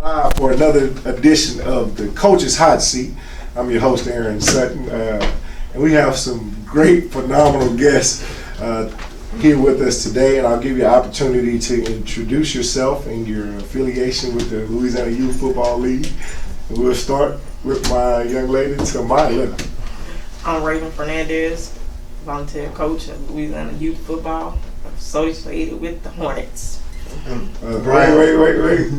live for another edition of the Coach's Hot Seat. I'm your host, Aaron Sutton, and we have some great, phenomenal guests here with us today, and I'll give you an opportunity to introduce yourself and your affiliation with the Louisiana Youth Football League. And we'll start with my young lady to my left. I'm RAVEN FERNANDEZ, volunteer coach of Louisiana Youth Football, associated with the Hornets. Wait.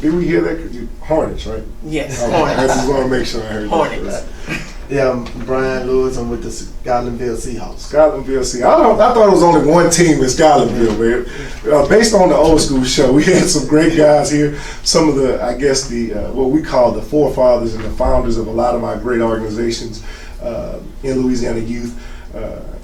Did we hear that? Hornets, right? Yes, Okay. Hornets. I just want to make sure I heard Hornets. that. Yeah, I'm Bryan Lewis. I'm with the Scotlandville Seahawks. Scotlandville, see, I thought it was only one team in Scotlandville, man. Based on the old school show, we had some great guys here. Some of the, I guess, what we call the forefathers and the founders of a lot of our great organizations in Louisiana youth.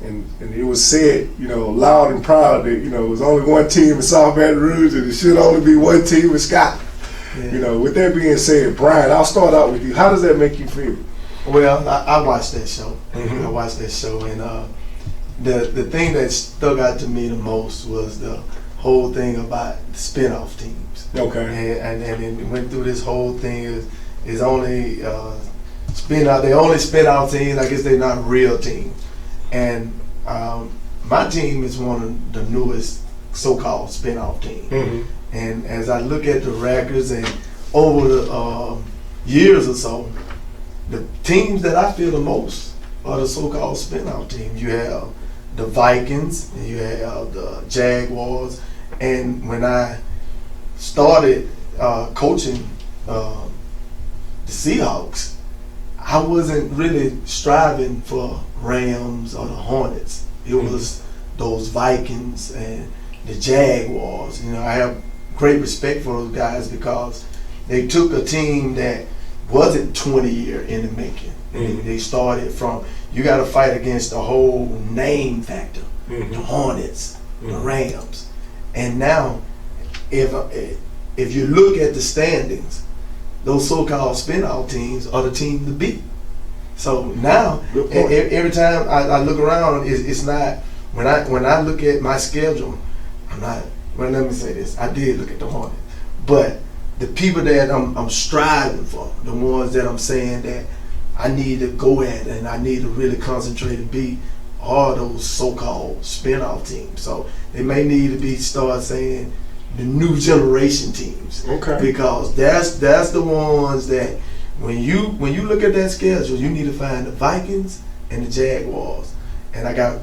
And it was said, loud and proud that, it was only one team in South Baton Rouge and it should only be one team in Scotland. Yeah. With that being said, Bryan, I'll start out with you. How does that make you feel? Well, I watched that show. Mm-hmm. I watched that show, and the thing that stuck out to me the most was the whole thing about the spinoff teams. Okay. And it went through this whole thing. Is only spinoff. They only spinoff teams. I guess they're not real teams. And my team is one of the newest so-called spinoff teams. Mm-hmm. And as I look at the records and over the years or so, the teams that I feel the most are the so-called spinoff teams. You have the Vikings, and you have the Jaguars. And when I started coaching the Seahawks, I wasn't really striving for Rams or the Hornets. It was those Vikings and the Jaguars. I have great respect for those guys because they took a team that wasn't 20 years in the making. Mm-hmm. They started from, you got to fight against the whole name factor, Mm-hmm. the Hornets, the Mm-hmm. Rams. And now, if you look at the standings, those so-called spin-out teams are the team to beat. So now, every time I look around, it's not, when I look at my schedule, let me say this, I did look at the Hornets, but the people that I'm striving for, the ones that I'm saying that I need to go at and I need to really concentrate and beat, are those so-called spin-off teams. So they may need to start saying the new generation teams. Okay. Because that's the ones that when you look at that schedule, you need to find the Vikings and the Jaguars. And I got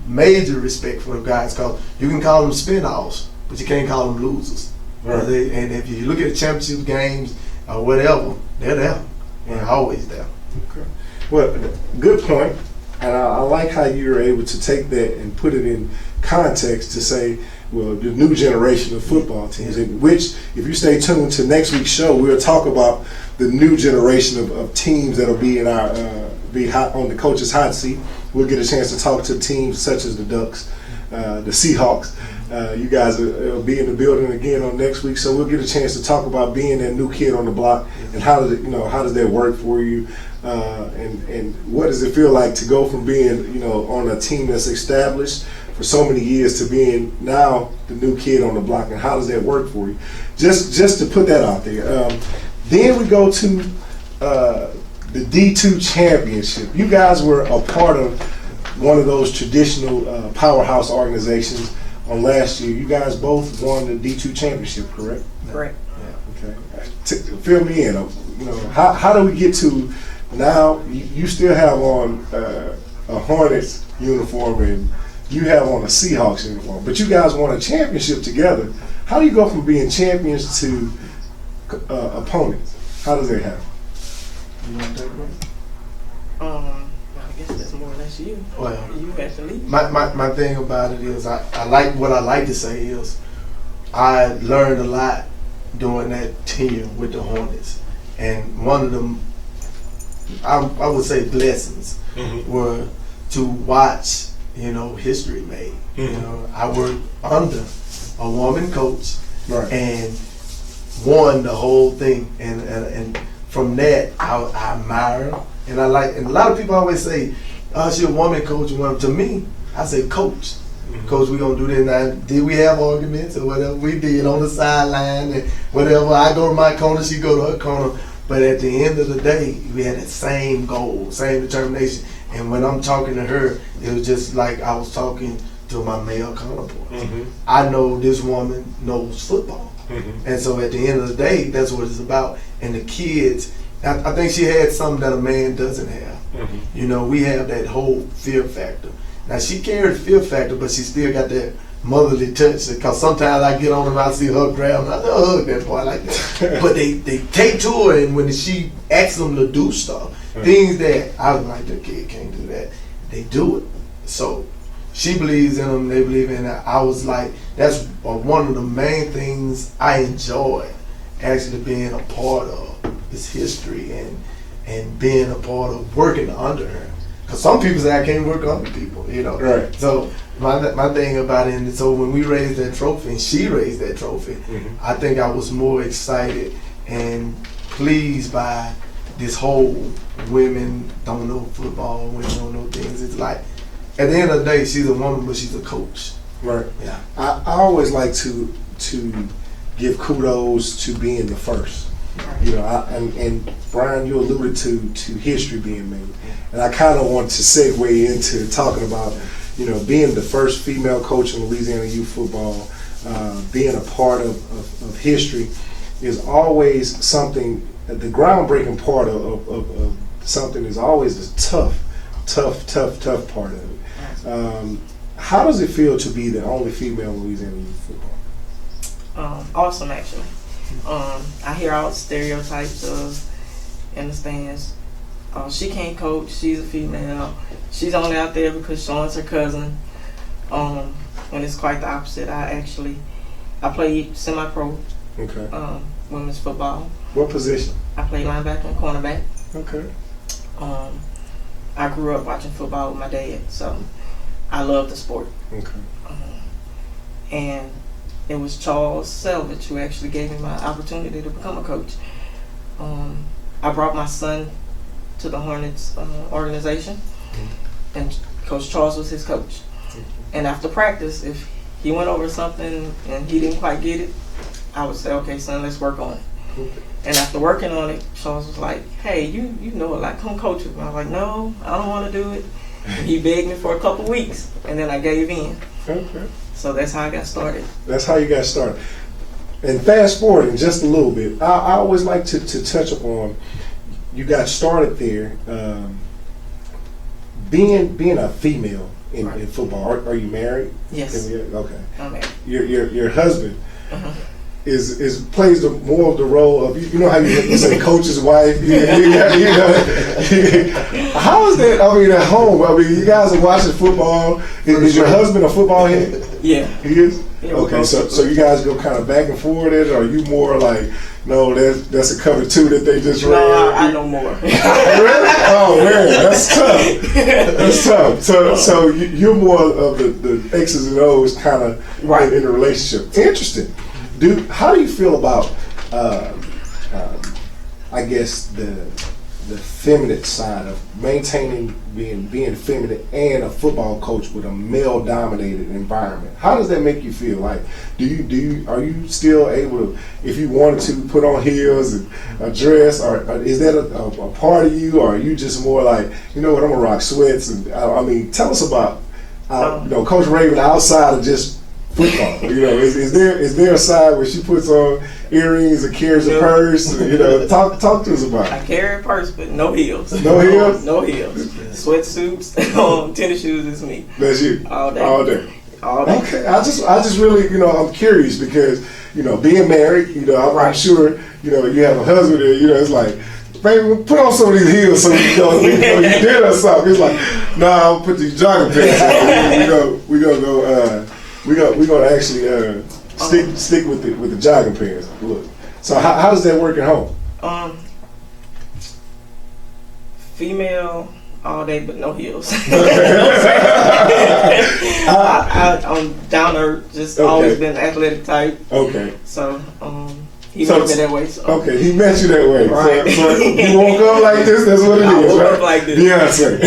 major respect for the guys because you can call them spin-offs, but you can't call them losers. Right. And if you look at the championship games or whatever, they're there. They're always there. Okay. Well, good point. And I like how you were able to take that and put it in context to say, well, the new generation of football teams, in which, if you stay tuned to next week's show, we'll talk about the new generation of teams that'll be in our be hot on the Coach's Hot Seat. We'll get a chance to talk to teams such as the Ducks, the Seahawks. You guys will be in the building again on next week, so we'll get a chance to talk about being that new kid on the block and how does that work for you, and what does it feel like to go from being on a team that's established for so many years to being now the new kid on the block, and how does that work for you? Just to put that out there. Then we go to the D2 championship. You guys were a part of one of those traditional powerhouse organizations on last year. You guys both won the D2 championship, correct? Correct. Yeah. Okay. Fill me in. How do we get to now? You still have on a Hornets uniform and you have on a Seahawks uniform, but you guys won a championship together. How do you go from being champions to opponents? How does that happen? You want to take it, bro? I guess that's more or less you. Well, You have to leave. My thing about it is I like what I like to say is I learned a lot during that tenure with the Hornets, and one of them I would say blessings were to watch history made. I worked under a woman coach, Right. and won the whole thing, and from that I admire her. And I like, and a lot of people always say, "Oh, she's a woman coach." Well, to me, I say coach, Coach, we gonna do this. Now, did we have arguments or whatever? We did on the sideline and whatever. I go to my corner, she go to her corner. But at the end of the day, we had that same goal, same determination. And when I'm talking to her, it was just like I was talking to my male counterpart. I know this woman knows football. And so at the end of the day, that's what it's about. And the kids, I think she had something that a man doesn't have. You know, we have that whole fear factor. Now, she carried the fear factor, but she still got that motherly touch. Because sometimes I get on her and I see her grab and I hug that boy like that. But they take to her, and when she asks them to do stuff, things that I was like, the kid can't do that, they do it. So she believes in them, they believe in it. I was like, that's one of the main things I enjoy actually being a part of is history and being a part of working under her. Because some people say I can't work under people, you know. Right. So my thing about it, and so when we raised that trophy and she raised that trophy, I think I was more excited and pleased by this whole women don't know football, women don't know things. It's like, at the end of the day, she's a woman, but she's a coach. Right. Yeah. I always like to give kudos to being the first. You know, and Brian, you alluded to history being made, and I kind of want to segue into talking about, you know, being the first female coach in Louisiana youth football, being a part of history is always something. The groundbreaking part of something is always a tough part of it. How does it feel to be the only female in Louisiana youth football? Awesome, actually. I hear all the stereotypes in the stands. She can't coach. She's a female. She's only out there because Sean's her cousin. When it's quite the opposite. I played semi-pro women's football. What position? I played linebacker and cornerback. Okay. I grew up watching football with my dad, so I love the sport. Okay. And it was Charles Selvage who actually gave me my opportunity to become a coach. I brought my son to the Hornets organization, and Coach Charles was his coach. And after practice, if he went over something and he didn't quite get it, I would say, okay, son, let's work on it. And after working on it, Charles was like, hey, you know it, like, come coach with me. I was like, no, I don't want to do it. And he begged me for a couple weeks, and then I gave in. Okay. So that's how I got started. That's how you got started. And fast forwarding just a little bit, I always like to touch upon, you got started there, being a female in football. Are you married? Yes. Okay. I'm married. Your husband is plays more of the role of, you know how you say coach's wife. You know, how is that? I mean, at home. I mean, you guys are watching football. Is your husband a football head? Yeah. He is. Yeah, okay, so you guys go kind of back and forth it, or are you more like, no, that's a cover two that they just ran? No, I know more. Really? Oh man, that's tough. That's tough. So you're more of the X's and O's kind of in a relationship. Interesting. How do you feel about, I guess the feminine side of maintaining being feminine and a football coach with a male dominated environment? How does that make you feel? Like, are you still able to, if you wanted to, put on heels and a dress, or is that a part of you, or are you just more like, you know what, I'm gonna rock sweats? And I mean, tell us about Coach Raven outside of just football. You know, is there a side where she puts on earrings and carries a purse? You know, talk to us about it. I carry a purse, but no heels. No heels? No heels. Sweatsuits, tennis shoes is me. That's you. All day. All day. All day. Okay. I just really, I'm curious because, being married, I'm sure, you have a husband and, it's like, baby, put on some of these heels so you did or something. It's like, no, I'll put these jogging pants on. We're gonna actually stick with the jogging pants. Look, so how does that work at home? Female all day, but no heels. I'm down to earth, just always been athletic type. Okay. So he met me that way. So. Okay, he met you that way. Right. So you woke up like this. That's what it is, woke right? Up like this. Beyonce.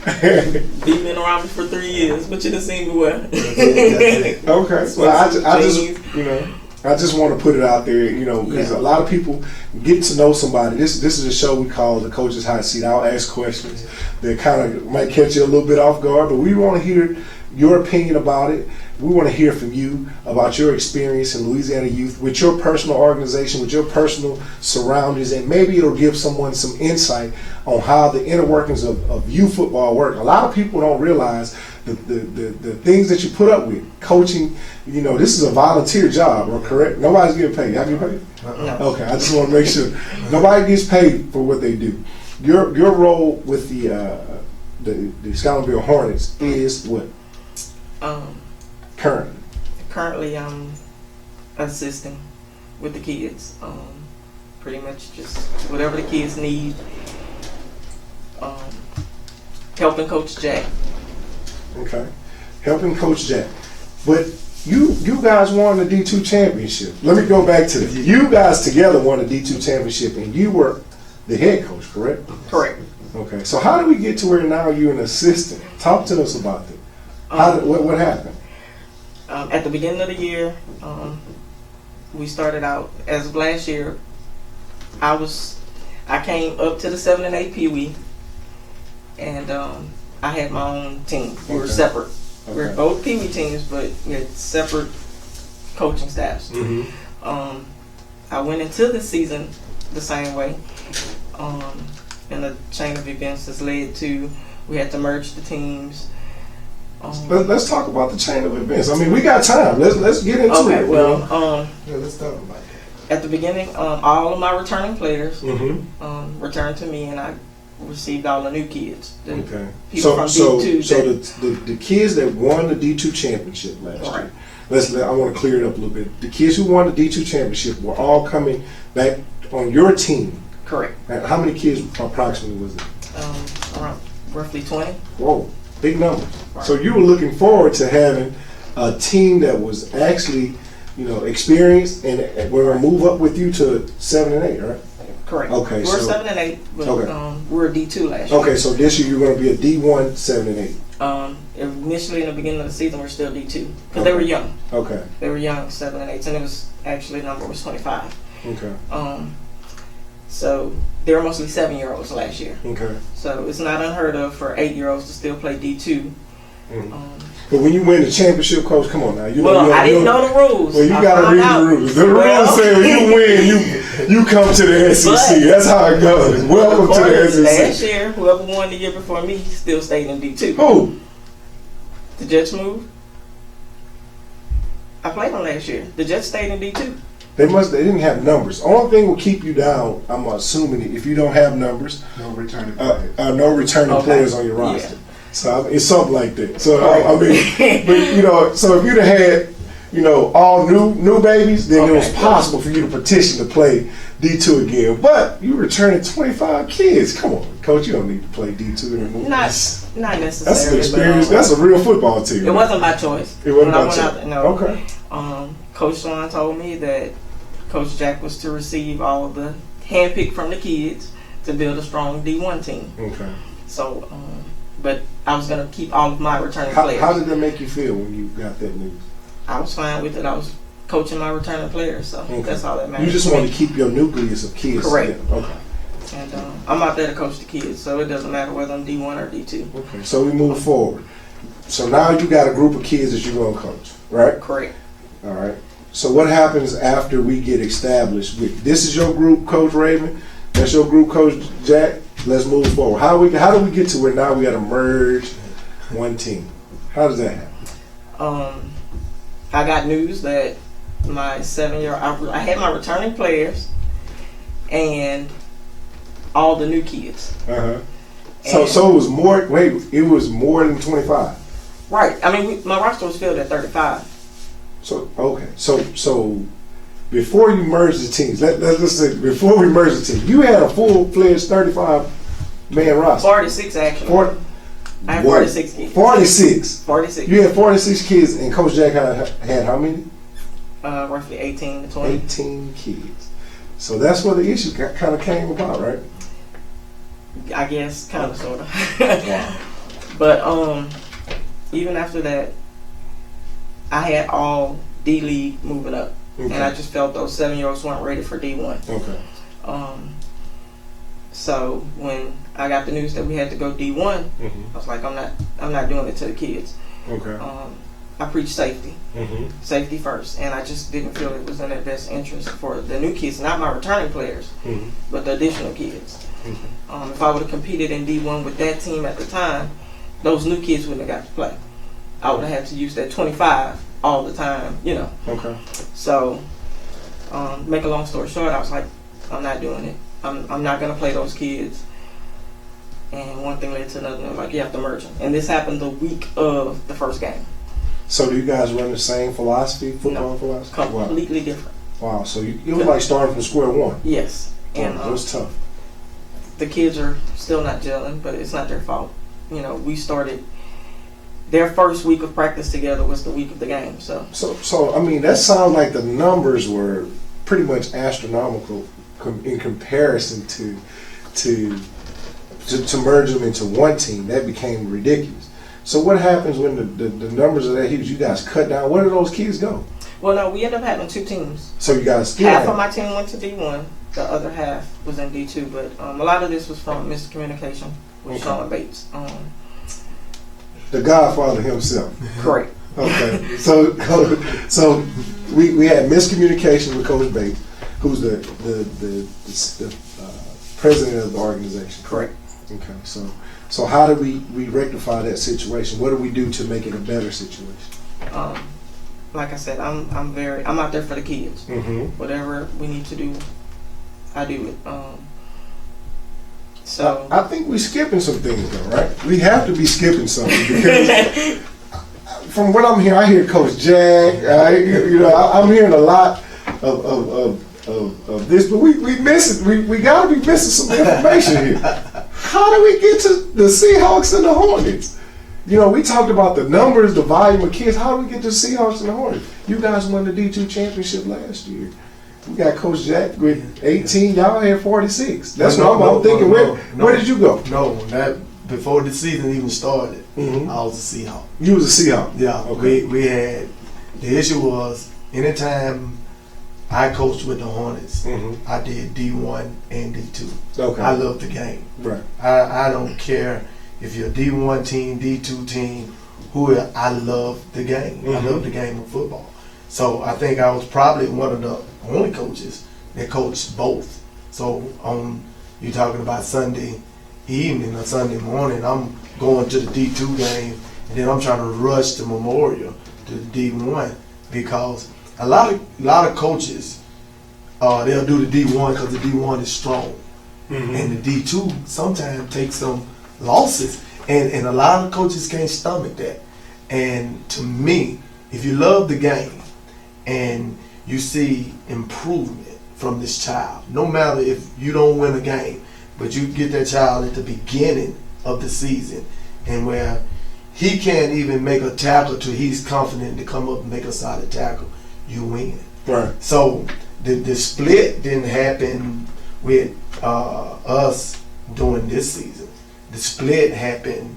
Been around me for 3 years, but you done seen me well. Okay. Well, I just, you know, I just want to put it out there, you know, because a lot of people get to know somebody. This is a show we call the Coach's Hot Seat. I'll ask questions that kind of might catch you a little bit off guard, but we want to hear your opinion about it. We want to hear from you about your experience in Louisiana youth with your personal organization, with your personal surroundings, and maybe it'll give someone some insight on how the inner workings of youth football work. A lot of people don't realize the things that you put up with. Coaching, you know, this is a volunteer job, or correct? Nobody's getting paid. Have you paid? No. Okay, I just want to make sure. Nobody gets paid for what they do. Your role with the Scotlandville Hornets is what? Currently, I'm assisting with the kids. Pretty much just whatever the kids need. Helping Coach Jack. Okay, helping Coach Jack. But you guys won the D2 championship. Let me go back to this. You guys together won the D2 championship, and you were the head coach, correct? Correct. Okay, so how did we get to where now you're an assistant? Talk to us about that. What happened? At the beginning of the year, we started out as of last year. I came up to the 7 and 8 Pee Wee, and I had my own team. We were separate. Okay. We were both Pee Wee teams, but we had separate coaching staffs. Mm-hmm. I went into the season the same way, and the chain of events has led to we had to merge the teams. Let's talk about the chain of events. I mean, we got time. Let's get into it. Okay, well, let's talk about that. at the beginning, all of my returning players Mm-hmm. returned to me, and I received all the new kids. The Okay. people from D2 So the kids that won the D2 championship last year. I want to clear it up a little bit. The kids who won the D2 championship were all coming back on your team. Correct. And how many kids approximately was it? Around roughly 20. Whoa, big number. Right. So you were looking forward to having a team that was actually, you know, experienced, and we're going to move up with you to 7 and 8, right? Correct. Okay, We're so 7 and 8, but okay. we were D2 last year. Okay, so this year you're going to be a D1, 7 and 8. Initially, in the beginning of the season, we're still D2 because they were young. Okay. They were young, 7 and 8, and it was actually the number was 25. Okay. So they were mostly 7-year-olds last year. Okay. So it's not unheard of for 8-year-olds to still play D2. But when you win the championship, coach, come on now. I didn't know the rules. Well, you got to read the rules. The rules say when you win, you come to the SEC. That's how it goes. Welcome to the SEC. Last year, whoever won the year before me still stayed in D2. Who? The Jets moved. I played them last year. The Jets stayed in D2. They didn't have numbers. Only thing will keep you down, I'm assuming, if you don't have numbers. No returning players. No returning players on your roster. Yeah. So it's something like that. So I mean, but you know, so if you'd have had, you know, all new babies, then it was possible for you to petition to play D2 again. But you returning 25 kids. Come on, coach, you don't need to play D2 anymore. Not necessarily. That's an experience. But, that's a real football team. It wasn't by choice. It wasn't by choice. Okay. Coach Swan told me that Coach Jack was to receive all of the handpicked from the kids to build a strong D1 team. Okay. So, but I was going to keep all of my returning players. How did that make you feel when you got that news? I was fine with it. I was coaching my returning players, so that's all that matters. You just want to keep your nucleus of kids. Correct. Yeah. Okay. And I'm out there to coach the kids, so it doesn't matter whether I'm D1 or D2. Okay. So we move forward. So now you got a group of kids that you're going to coach, right? Correct. All right. So what happens after we get established? This is your group, Coach Raven. That's your group, Coach Jack. Let's move forward. How do we get to where now we got to merge one team? How does that happen? I got news that my 7-year-old, I had my returning players and all the new kids. So it was more. Wait, it was more than 25. Right. I mean, my roster was filled at 35. So okay. So before you merge the teams, let's say before we merge the team, you had a full-fledged 35-man roster. 46 actually. I had 46 kids. 46. 46. You had 46 kids, and Coach Jack had how many? Roughly 18 to 20. 18 kids. So that's where the issue kind of came about, right? I guess, kind of, sort of. But even after that, I had all D League moving up, Okay. and I just felt those 7-year-olds weren't ready for D1. Okay. So when I got the news that we had to go D1, I was like, I'm not doing it to the kids. Okay. I preach safety, safety first, and I just didn't feel it was in their best interest for the new kids, not my returning players, but the additional kids. If I would have competed in D1 with that team at the time, those new kids wouldn't have got to play. I would have had to use that 25 all the time, you know. Okay. So, make a long story short, I was like, I'm not doing it. I'm not going to play those kids. And one thing led to another. And like, you have to merge them. And this happened the week of the first game. So do you guys run the same philosophy, football philosophy? Completely different. Wow. So it was like starting from square one. Yes. And it was tough. The kids are still not gelling, but it's not their fault. You know, we started. Their first week of practice together was the week of the game. So I mean, that sounds like the numbers were pretty much astronomical in comparison to merge them into one team. That became ridiculous. So what happens when the numbers are that huge? You guys cut down. Where do those kids go? Well, no, we ended up having 2 teams. So you guys still half of my team went to D1. The other half was in D2. But a lot of this was from miscommunication with Sean Bates. The Godfather himself. Correct. Okay. So we had miscommunication with Coach Bates, who's the president of the organization. Correct. Okay. So how do we rectify that situation? What do we do to make it a better situation? Like I said, I'm out there for the kids. Whatever we need to do, I do it. So I think we're skipping some things though, right? We have to be skipping something because from what I'm hearing, I hear Coach Jack. I'm hearing a lot of this, but we missing. We got to be missing some information here. How do we get to the Seahawks and the Hornets? You know, we talked about the numbers, the volume of kids. How do we get to the Seahawks and the Hornets? You guys won the D2 championship last year. We got Coach Jack with 18. Y'all had 46. That's what I'm thinking. Where did you go? No, before the season even started, I was a Seahawk. You was a Seahawk? Yeah. Okay. We had, the issue was, anytime I coached with the Hornets, I did D1 and D2. Okay. I love the game. Right. I don't care if you're a D1 team, D2 team, I love the game. I love the game of football. So I think I was probably one of the only coaches that coached both. So you're talking about Sunday evening or Sunday morning, I'm going to the D2 game, and then I'm trying to rush to Memorial to the D1 because a lot of coaches they'll do the D1 because the D1 is strong, and the D2 sometimes takes some losses, and a lot of coaches can't stomach that. And to me, if you love the game and you see improvement from this child, no matter if you don't win a game, but you get that child at the beginning of the season and where he can't even make a tackle till he's confident to come up and make a solid tackle, you win. Right. So the split didn't happen with us during this season. The split happened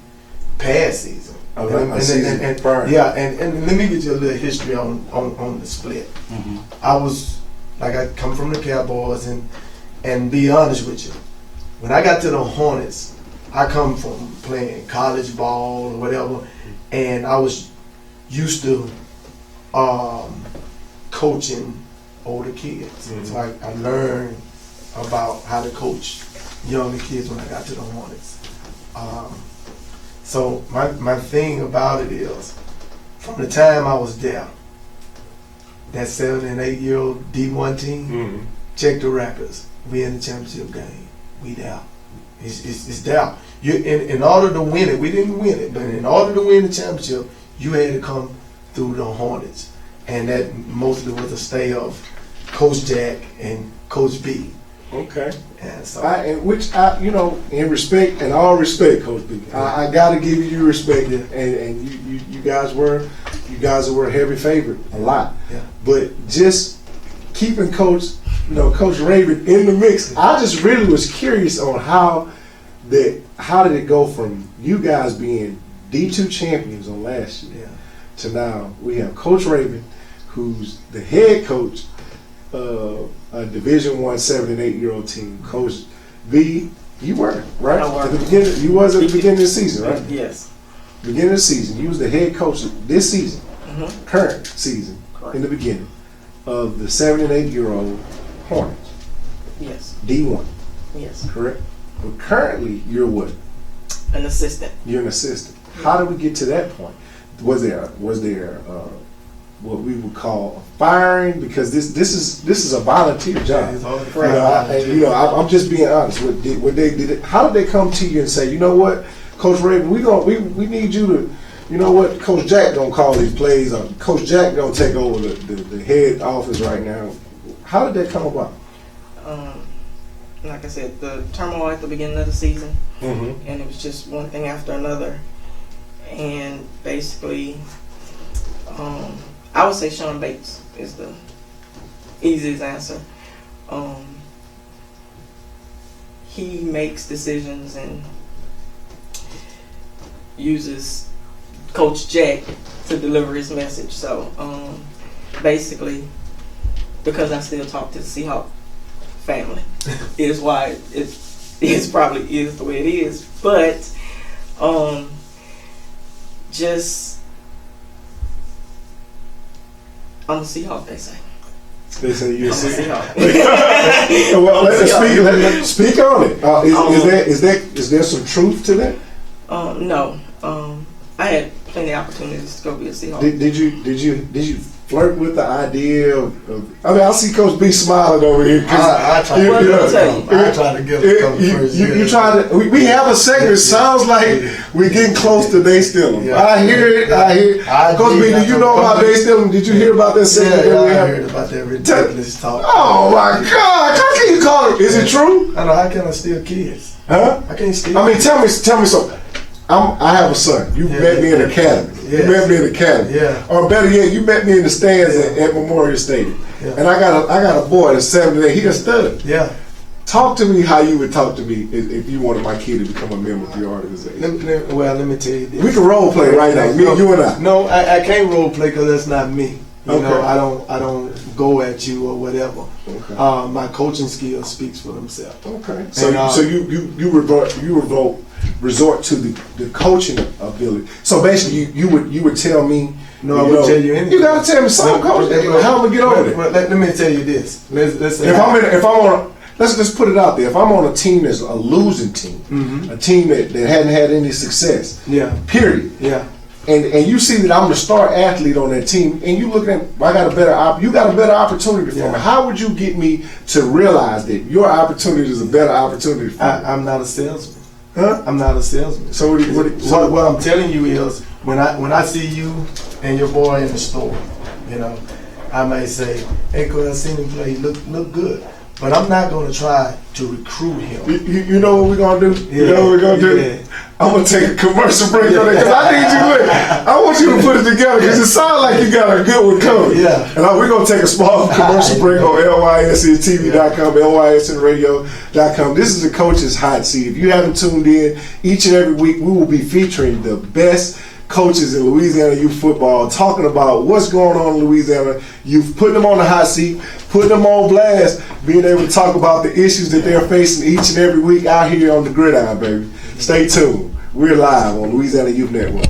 past season. And let me get you a little history on the split. I come from the Cowboys, and be honest with you, when I got to the Hornets, I come from playing college ball or whatever, and I was used to coaching older kids. So I learned about how to coach younger kids when I got to the Hornets. So my thing about it is, from the time I was there, that 7 and 8 year old D1 team, check the records. We in the championship game. We there. It's there. In order to win it, we didn't win it, but in order to win the championship, you had to come through the Hornets, and that mostly was a stay of Coach Jack and Coach B. Okay. And so, in respect, and all respect, Coach B, I got to give you respect, and you guys were a heavy favorite a lot. Yeah. But just keeping Coach Raven in the mix, I just really was curious on how did it go from you guys being D2 champions on last year, Yeah. to now we have Coach Raven, who's the head coach of a Division I 7 and 8-year-old team. Coach B, you were, right? I were. At the beginning, you was at the beginning of the season, right? Yes. Beginning of the season, you was the head coach this season, current season, Correct. in the beginning, of the 7 and 8-year-old Hornets, Yes. D1, Yes. correct? But currently, you're what? An assistant. You're an assistant. How did we get to that point? Was there what we would call a firing? Because this is a volunteer job. It's all I'm just being honest. How did they come to you and say, you know what, Coach Raven, we need you to, you know what, Coach Jack gonna call these plays, or Coach Jack gonna take over the head office right now? How did that come about? Like I said, the turmoil at the beginning of the season, Mm-hmm. and it was just one thing after another. And basically, I would say Sean Bates is the easiest answer. He makes decisions and uses Coach Jack to deliver his message. So basically, because I still talk to the Seahawks family, is why it probably is the way it is. But just I'm a Seahawk, they say. They say you're a I'm a Seahawk. Seahawk. Well, let's speak on it. Is there some truth to that? No. I had plenty of opportunities to go be a Seahawk. Did you flirt with the idea of I mean, I see Coach B smiling over here. I try to get a first year. You try to. We have a segment. Sounds like we're getting close to day stealing. Yeah. I hear it. Coach B, do you know about day stealing? Did you hear about that segment? Yeah, I heard about that ridiculous talk. Oh my God! How can you call it? Is it true? I know. How can I steal kids? Huh? I can't steal. I mean, tell me something. I have a son. You met me in the academy. Yes. You met me in the academy. Yeah. Or better yet, you met me in the stands at Memorial Stadium. Yeah. And I got a boy that's 7 and 8. He just studied. Yeah. Talk to me how you would talk to me if you wanted my kid to become a member of your organization. Let me tell you this. We can role play right now. Me, you and I. No, I can't role play because that's not me. You Okay. know, I don't go at you or whatever. Okay. My coaching skills speaks for themselves. Okay. So you resort to the coaching ability. So basically, you would tell me. No, I wouldn't tell you anything. You gotta tell me something, Coach. How am I get over it? Let me tell you this. Let's say let's just put it out there. If I'm on a team that's a losing team, a team that hadn't had any success, yeah, period. yeah. And you see that I'm the star athlete on that team, and you look at you got a better opportunity for me. How would you get me to realize that your opportunity is a better opportunity for me? I'm not a salesman. Huh? I'm not a salesman. So what I'm telling you is when I see you and your boy in the store, you know, I may say, "Hey, coach, I seen him play. He look good." But I'm not going to try to recruit him. You know what we're going to do? You know what we're going to do? Yeah. I'm going to take a commercial break on it because I need you. I want you to put it together because it sounds like you got a good one coming. Yeah. And we're going to take a small commercial break on LYSNTV.com, LYSNRadio.com. This is the Coach's Hot Seat. If you haven't tuned in, each and every week we will be featuring the best coaches in Louisiana youth football, talking about what's going on in Louisiana youth, putting them on the hot seat, putting them on blast, being able to talk about the issues that they're facing each and every week out here on the gridiron, baby. Stay tuned. We're live on Louisiana Youth Network.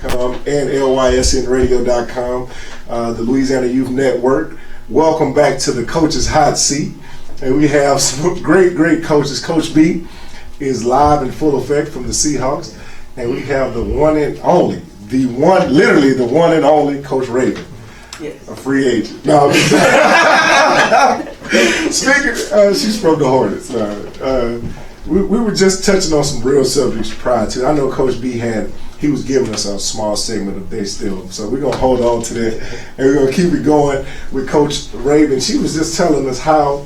LYSNmedia.com and LYSNradio.com, the Louisiana Youth Network. Welcome back to the Coach's Hot Seat. And we have some great coaches. Coach B is live in full effect from the Seahawks. And we have the one and only, literally the one and only Coach Raven. Yes. A free agent. No, speaking, she's from the Hornets. We were just touching on some real subjects prior to. I know Coach B he was giving us a small segment of They Still. So we're going to hold on to that. And we're going to keep it going with Coach Raven. She was just telling us how,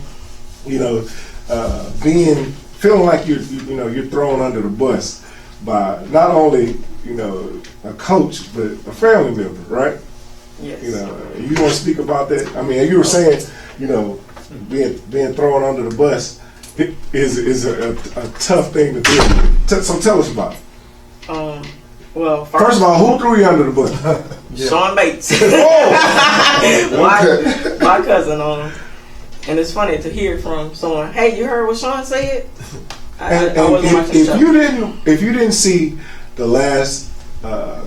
feeling like you're thrown under the bus by not only, a coach, but a family member, right? Yes. You want to speak about that? I mean, you were saying, being thrown under the bus is a tough thing to deal with. So tell us about it. Well, first of all, who threw you under the bus? Sean Bates. my cousin. And it's funny to hear from someone. Hey, you heard what Sean said? If you didn't see the last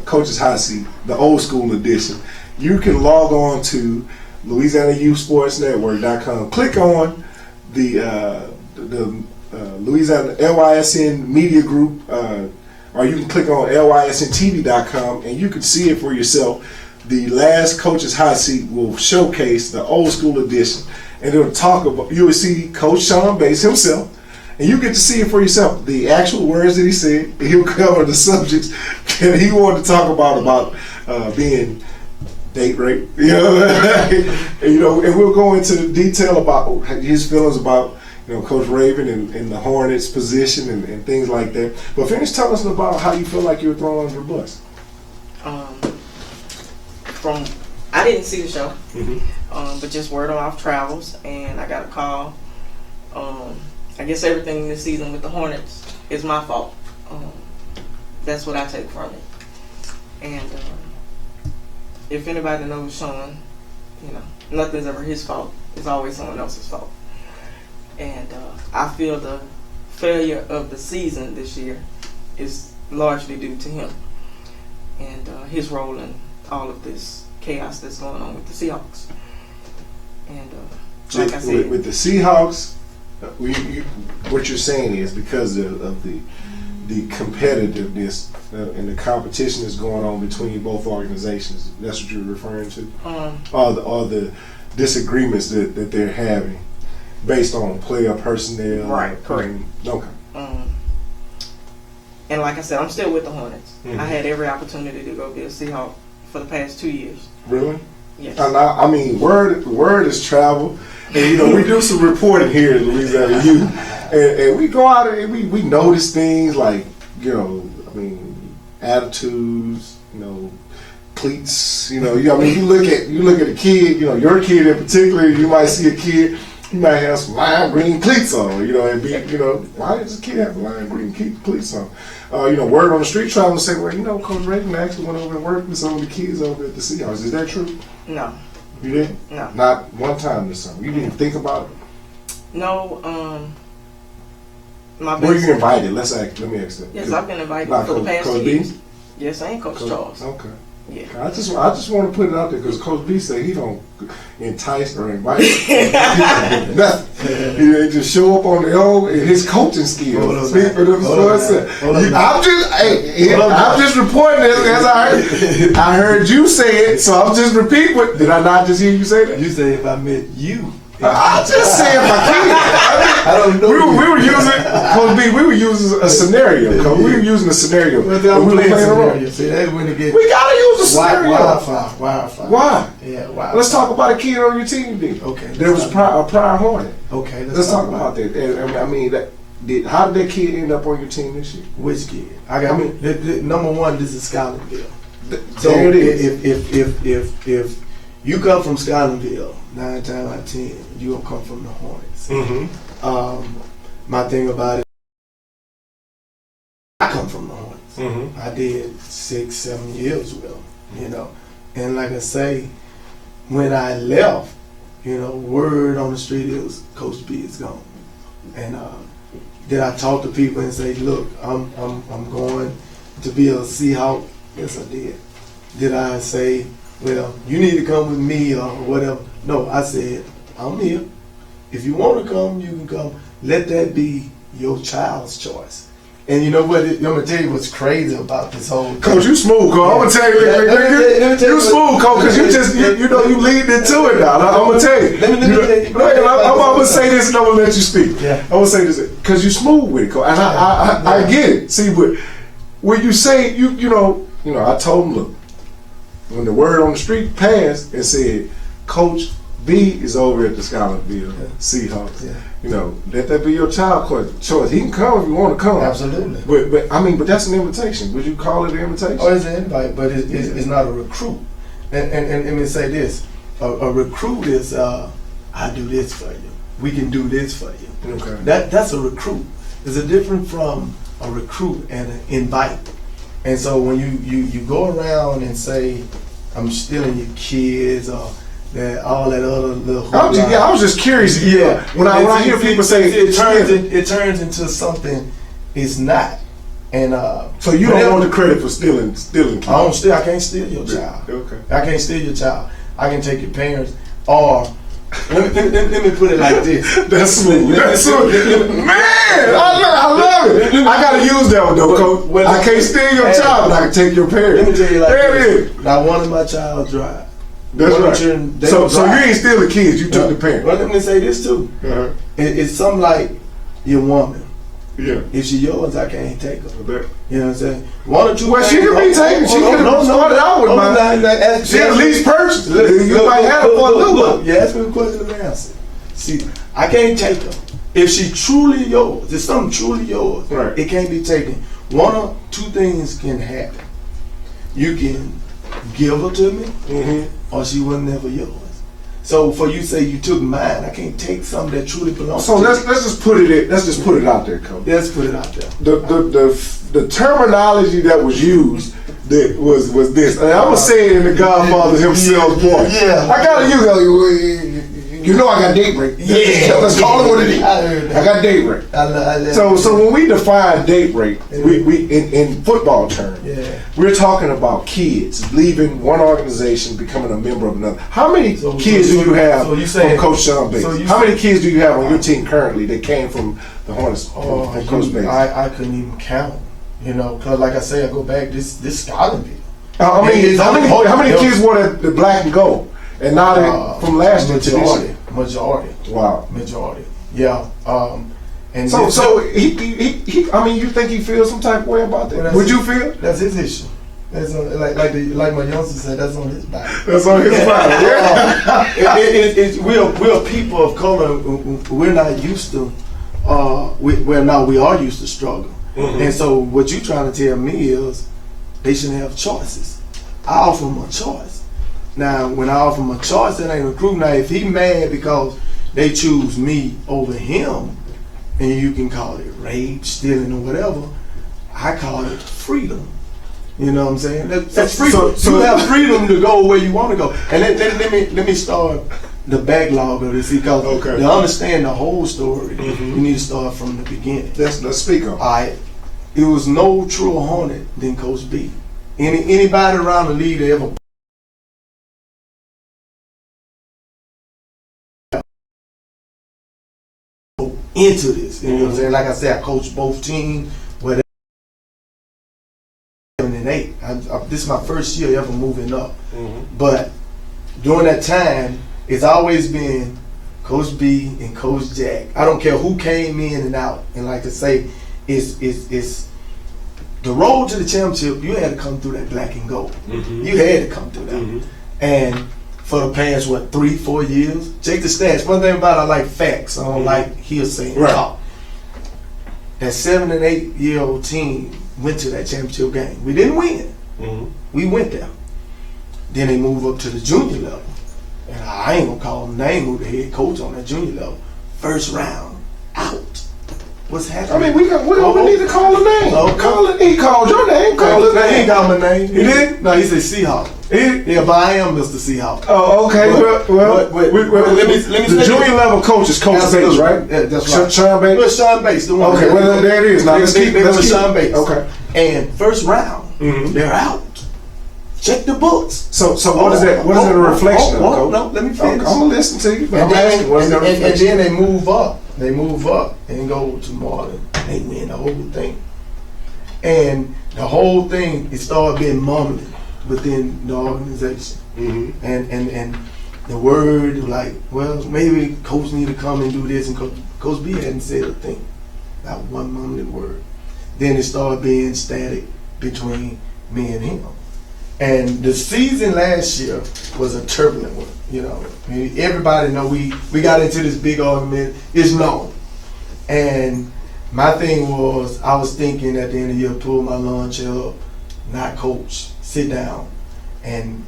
Coach's Hot Seat, the old school edition, you can log on to LouisianaYouthSportsNetwork.com. Click on the Louisiana LYSN Media Group, or you can click on LYSNTV.com and you can see it for yourself. The last Coach's Hot Seat will showcase the old school edition, and it'll talk about. You will see Coach Sean Bates himself, and you get to see it for yourself. The actual words that he said. He'll cover the subjects that he wanted to talk about being date rape, and we'll go into detail about his feelings about Coach Raven and the Hornets position and things like that. But finish telling us about how you feel like you were thrown under the bus. I didn't see the show, but just word on mouth travels, and I got a call. I guess everything this season with the Hornets is my fault. That's what I take from it. And if anybody knows Sean, nothing's ever his fault. It's always someone else's fault. And I feel the failure of the season this year is largely due to him and his role in all of this chaos that's going on with the Seahawks. And like I said, with the Seahawks, what you're saying is because of the competitiveness and the competition that's going on between both organizations. That's what you're referring to? Or the disagreements that they're having based on player personnel. Right, correct. Okay. And like I said, I'm still with the Hornets. I had every opportunity to go be a Seahawk for the past 2 years. Really? Yes. And I mean, word is travel. And, we do some reporting here in Louisiana Youth. And we go out and we notice things like, attitudes, cleats, you look at a kid, your kid in particular, you might see a kid, he might have some lime green cleats on, and why does this kid have lime green cleats on? Word on the street trying to say, well, Coach Raven actually went over and worked with some of the kids over at the Seahawks. Is that true? No. You didn't? No. Not one time this summer. You didn't think about it? No. Were you invited? Let me ask that. Yes, I've been invited for the past Coach 2 years. Yes, I ain't Coach Charles. Okay. Yeah. I just want to put it out there because Coach B said he don't entice or invite nothing. He just show up on the own and his coaching skills. I'm just reporting this as I heard you say it, so I'm just repeating it. Did I not just hear you say that? You say if I met you. I just said my kid. I don't know. We were using Coach B. We were using a scenario. We were using a scenario. Well, we were playing around. See, that's when it gets. We gotta use a scenario. Wildfire. Why? Yeah, why? Let's talk about a kid on your team. Then. Okay. There was a prior Hornet. Okay. Let's talk about that. And, I mean, how did that kid end up on your team this year? Which kid? Number one, this is Scotlandville. So there it is. If you come from Scotlandville, 9 times out of 10, you gonna come from the Hornets. My thing about it, I come from the Hornets. I did 6-7 years with them, and like I say, when I left, word on the street is Coach B is gone, and then I talk to people and say, look, I'm going to be a Seahawk Yes, I did. Did I say, well, you need to come with me or whatever? No, I said, I'm here. If you want to come, you can come. Let that be your child's choice. And you know what? I'm gonna tell you what's crazy about this whole thing. Coach, you smooth, Coach. I'm gonna tell you, you smooth, Coach, because you just you know you lead into it now. I'm gonna tell you. Let me tell you. I'm gonna say this and I'm gonna let you speak. Yeah. I'm gonna say this because you smooth with it, Coach. And I get it. See, but when you say you know, I told him, look, when the word on the street passed and said, Coach B is over at the Scotlandville Seahawks. Yeah. You know, let that be your child choice. He can come if you want to come. Absolutely. But I mean, but that's an invitation. Would you call it an invitation? Oh, it's an invite, but it's not a recruit. And let me say this: a recruit is I do this for you. We can do this for you. Okay. That's a recruit. There's a difference from a recruit and an invite. And so when you go around and say, I'm stealing your kids or all that other little. I was just curious. Yeah. When I hear people say it turns into something it's not. And so you don't want the credit for stealing kids. I can't steal your child. Okay. I can't steal your child. I can take your parents or let me put it like this. That's smooth. That's smooth. Man, I love it. I gotta use that one though, Coach. I can't steal your child, but I can take your parents. Let me tell you like this. Now one of my child drive. That's right. So you ain't steal the kids, you took the parents. Well, let me say this too. Uh-huh. It's something like your woman. Yeah. If she yours, I can't take her. You know what I'm saying? One or two. Well, she can be taken. She could have started out with mine. She at least purchased. You might have it for a little bit. You ask me a question and answer. See, I can't take her. If she truly yours, if something truly yours, right, it can't be taken. One or two things can happen. You can give her to me, or she was never yours. So for you to say you took mine, I can't take something that truly belongs to me. So let's just put it out there, Coach. Let's put it out there. The terminology that was used that was this. And I'm gonna say it in the Godfather himself voice. Yeah. I gotta use it. You know I got date break. Yeah. Let's call it what it is. I got date break. So when we define date break, we in football terms, we're talking about kids leaving one organization, becoming a member of another. How many kids do you have from Coach Sean Bates? How many kids do you have on your team currently that came from the Hornets from Coach Bates? I couldn't even count. You know, cause like I say, I go back this Scotlandville. How many kids wore the black and gold? And not from last year. Majority. Wow. Majority. Yeah. And so he. I mean, you think he feels some type of way about that? Would you feel? That's his issue. That's like my youngster said. That's on his back. That's on his back. Yeah. We're people of color. We're not used to. We are used to struggle. And so what you trying to tell me is they shouldn't have choices. I offer them a choice. Now, when I offer him a choice, that ain't a recruit. Now, if he mad because they choose me over him, and you can call it rape, stealing, or whatever, I call it freedom. You know what I'm saying? That's freedom. So you have freedom to go where you want to go. And let me start the backlog of this because to understand the whole story, you need to start from the beginning. Let's speak on. All right. It was no truer Hornet than Coach B. Anybody around the league that ever into this, you know what I'm saying? Like I said, I coached both teams, whether 7 and 8. This is my first year ever moving up. But during that time, it's always been Coach B and Coach Jack. I don't care who came in and out. And like I say, it's the road to the championship. You had to come through that black and gold. You had to come through that. And for the past, 3-4 years? Check the stats. One thing about it, I like facts. I don't like hearsay and talk. That 7 and 8 year old team went to that championship game. We didn't win. We went there. Then they moved up to the junior level. And I ain't gonna call him name who the head coach on that junior level. First round, out. What's happening? I mean, we don't need to call a name. He called your name. Call his name. He ain't called my name. He did? No, he said Seahawks. Yeah, but I am Mr. Seahawks. Oh, okay. Let me the junior level coach is Coach Bates, right? That's right. Sean Bates? Well, Sean Bates, the one. Okay, well, there it is. Now, let's keep Sean Bates. Okay. And first round, they're out. Check the books. So what is that? What is it a reflection of, Coach? No, let me finish. I'm gonna listen to you, but And I'm asking, what is that then, reflection? and then they move up. They move up and go to Martin. They win the whole thing. And the whole thing, it started being mumbling within the organization. Mm-hmm. And the word like, well, maybe coach need to come and do this, and Coach B hadn't said a thing, not one mumbling word. Then it started being static between me and him. And the season last year was a turbulent one. You know, I mean, everybody know we got into this big argument. It's known. And my thing was, I was thinking at the end of the year, pull my lunch up, not coach, sit down. And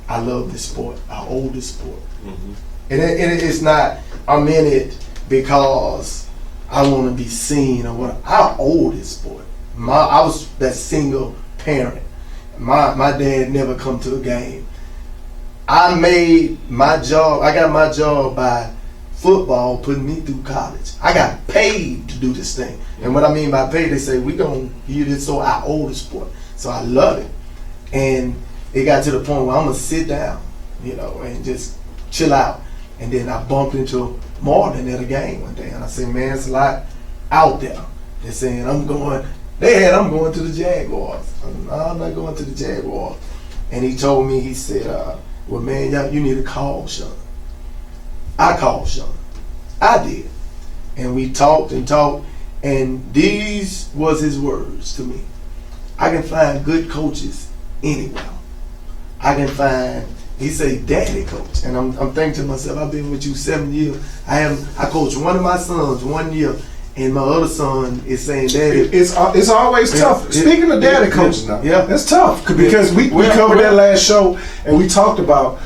I love this sport. I owe this sport. Mm-hmm. And it's not, I'm in it because I want to be seen. I owe this sport. I was that single parent. My dad never come to a game. I made my job, I got my job by football putting me through college. I got paid to do this thing. And what I mean by paid, they say, we gonna give you this, so I owe the sport. So I love it. And it got to the point where I'm gonna sit down, you know, and just chill out. And then I bumped into Martin at a game one day, and I said, man, it's a lot out there. They're saying, I'm going to the Jaguars. I'm not going to the Jaguars. And he told me, he said, well, man, you need to call Sean. I called Sean. I did. And we talked, and these was his words to me. I can find good coaches anywhere. I can find, he said, daddy coach. And I'm thinking to myself, I've been with you 7 years. I coached one of my sons 1 year, and my other son is saying, daddy. It's always tough. Speaking of daddy coaches now, yeah, that's tough because we covered that last show, and we talked about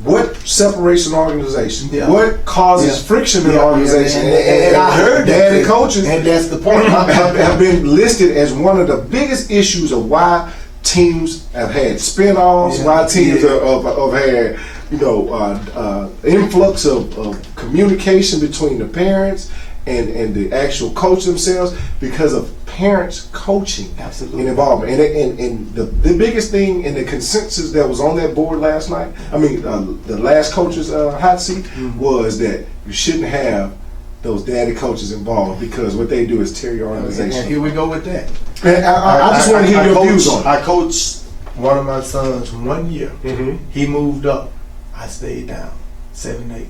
what separates an organization, what causes friction in an organization, and I heard that daddy coaches, and that's the point, have been listed as one of the biggest issues of why teams have had spin-offs, why teams have had, you know, influx of communication between the parents and the actual coach themselves, because of parents coaching and involvement. And the biggest thing in the consensus that was on that board last night, the last coach's hot seat, was that you shouldn't have those daddy coaches involved, because what they do is tear your organization. And here we go with that. And I just want to hear your views on it. I coached one of my sons 1 year. Mm-hmm. He moved up. I stayed down, 7, 8.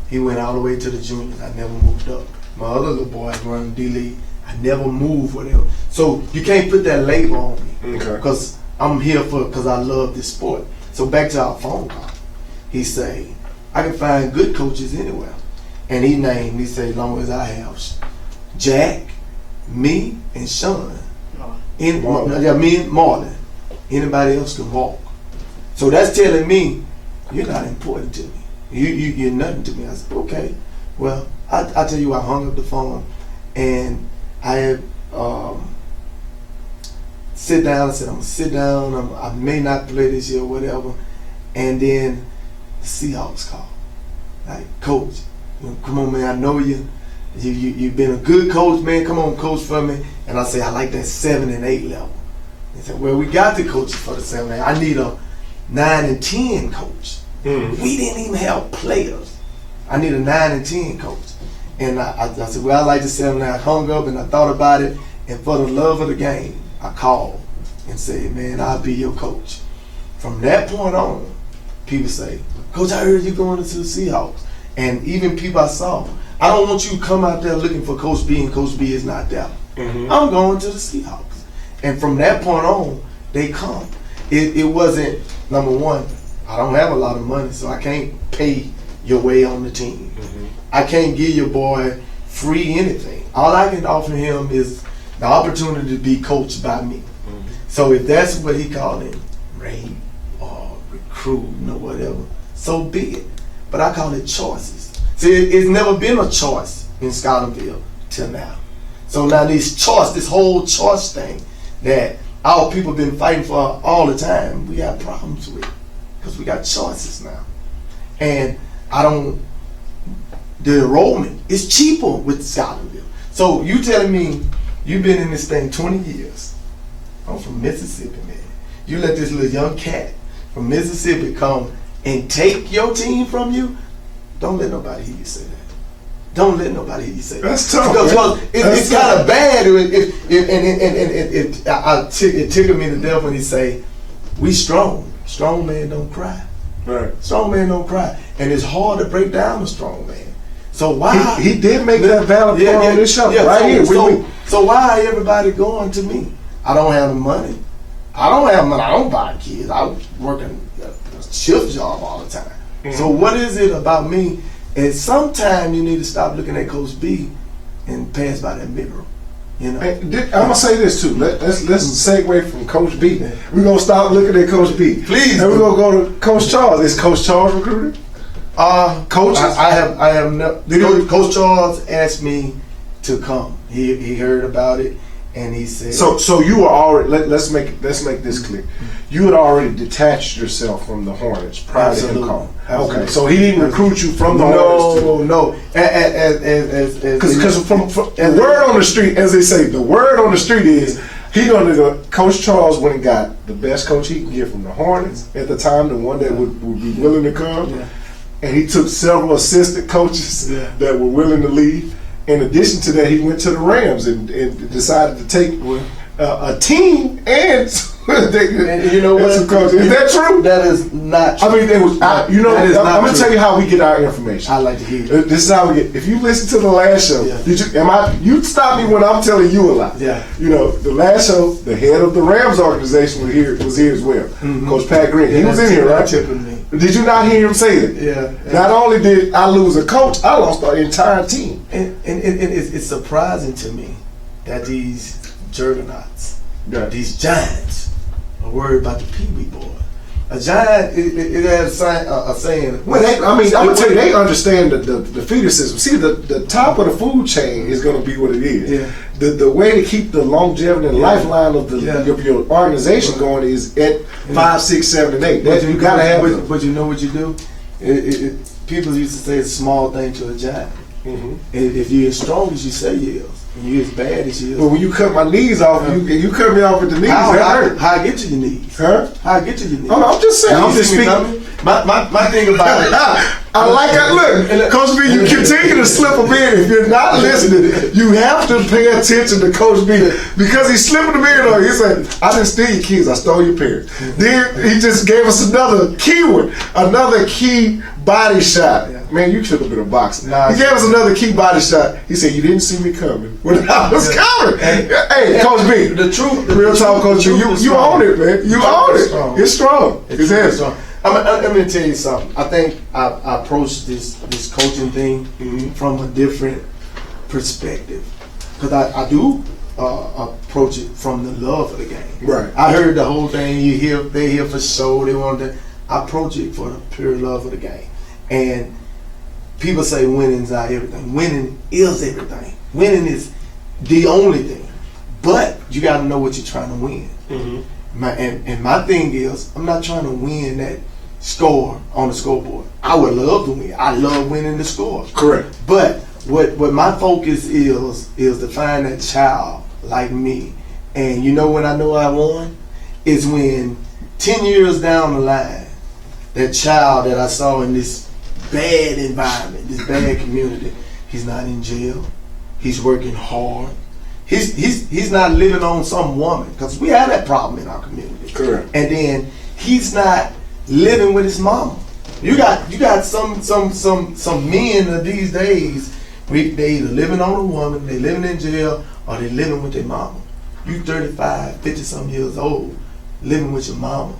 He went all the way to the juniors. I never moved up. My other little boy running D-League. I never moved with him. So you can't put that label on me, because I'm here because I love this sport. So back to our phone call. He say, I can find good coaches anywhere. And he say, as long as I have Jack, me, and Sean. Me and Marlon. Anybody else can walk. So that's telling me, you're not important to me. You're nothing to me. I said, okay. Well, I tell you, I hung up the phone, and I had sit down. I said, I'm gonna sit down. I may not play this year, or whatever. And then the Seahawks called, like, coach, come on, man. I know you. You've been a good coach, man. Come on, coach for me. And I say, I like that 7 and 8 level. They said, well, we got the coaches for the 7 and 8. I need a 9 and 10 coach. Mm-hmm. We didn't even have players. I need a 9 and 10 coach. And I said, well, I like the 7 and 8. I hung up and I thought about it. And for the love of the game, I called and said, man, I'll be your coach. From that point on, people say, Coach, I heard you going into the Seahawks. And even people I saw, I don't want you to come out there looking for Coach B and Coach B is not there. Mm-hmm. I'm going to the Seahawks. And from that point on, they come. It wasn't, number one, I don't have a lot of money, so I can't pay your way on the team. Mm-hmm. I can't give your boy free anything. All I can offer him is the opportunity to be coached by me. Mm-hmm. So if that's what he called it, raid or recruiting or whatever, so be it. But I call it choices. See, it's never been a choice in Scotlandville till now. So now this whole choice thing that our people been fighting for all the time, we got problems with, because we got choices now. And the enrollment is cheaper with Scotlandville. So you telling me you've been in this thing 20 years. I'm from Mississippi, man. You let this little young cat from Mississippi come and take your team from you, don't let nobody hear you say that. Don't let nobody hear you say that. That's tough. Because it's kind of bad. It tickled me to death when he say, "We strong. Strong men don't cry. Right. Strong men don't cry." And it's hard to break down a strong man. So why he did make that valid point on this show right here. So why everybody going to me? I don't have the money. I don't buy kids. I work a shift job all the time. Mm-hmm. So what is it about me? And sometimes you need to stop looking at Coach B and pass by that mirror. You know. I'm gonna say this too. Let's segue from Coach B. Yeah. We're gonna stop looking at Coach B, please, and we're gonna go to Coach Charles. Is Coach Charles recruited? Coach, I have no. Coach Charles asked me to come. He heard about it, and he said. So you were already. Let's make this clear. You had already detached yourself from the Hornets prior to him calling. Okay, so he didn't recruit you from the Hornets. No. Because from the word on the street, as they say, the word on the street is he gonna go. Coach Charles went and got the best coach he can get from the Hornets at the time, the one that would be willing to come. Yeah. And he took several assistant coaches that were willing to leave. In addition to that, he went to the Rams and decided to take a team and you know what? Is that true? That is not true. I mean, it was. I'm going to tell you how we get our information. I like to hear it. This is how we get. If you listen to the last show, you stop me when I'm telling you a lot. Yeah. You know, the last show, the head of the Rams organization was here as well. Mm-hmm. Coach Pat Green. He was in here, right? Did you not hear him say it? Yeah. Not only did I lose a coach, I lost the entire team. And it's surprising to me that these juggernauts, these giants, are worried about the Pee-wee boy. A giant, it has a saying. Well, I'm gonna tell you, they understand the feeder system. See, the top of the food chain is gonna be what it is. Yeah. The way to keep the longevity and lifeline of your organization going is at 5, 6, 7, and 8. That you gotta have. But you know what you do? People used to say it's a small thing to a giant. Mm-hmm. If you're as strong as you say you is, and you're as bad as you is. Well, when you cut my knees off, you cut me off with the knees. How I get to your knees? Huh? How I get to your knees? I'm just saying. I'm just speaking. My thing about it. I like that. Look, Coach B, you continue to slip him in. If you're not listening, you have to pay attention to Coach B because he's slipping him in. He said, "I didn't steal your kids. I stole your parents." Then he just gave us another keyword, another key body shot. Man, you should have been a boxer. He gave us another key body shot. He said, "You didn't see me coming when I was coming." Hey, Coach B, the truth, real talk, Coach B, you own it, man. You own it. It's strong. It's heavy. I'm going to tell you something. I think I approached this coaching thing from a different perspective because I do approach it from the love of the game. Right. I heard the whole thing. They here for show. They want to. I approach it for the pure love of the game. And people say winning's not everything. Winning is everything. Winning is the only thing. But you got to know what you're trying to win. Mm-hmm. My thing is, I'm not trying to win that score on the scoreboard. I would love to win. I love winning the score. Correct. But what my focus is to find that child like me. And you know when I know I won? Is when 10 years down the line, that child that I saw in this bad environment, this bad community, he's not in jail. He's working hard. He's not living on some woman, because we have that problem in our community. Correct. And then he's not living with his mama. You got some men of these days. They either living on a woman, they living in jail, or they living with their mama. You 35, 50 some years old, living with your mama,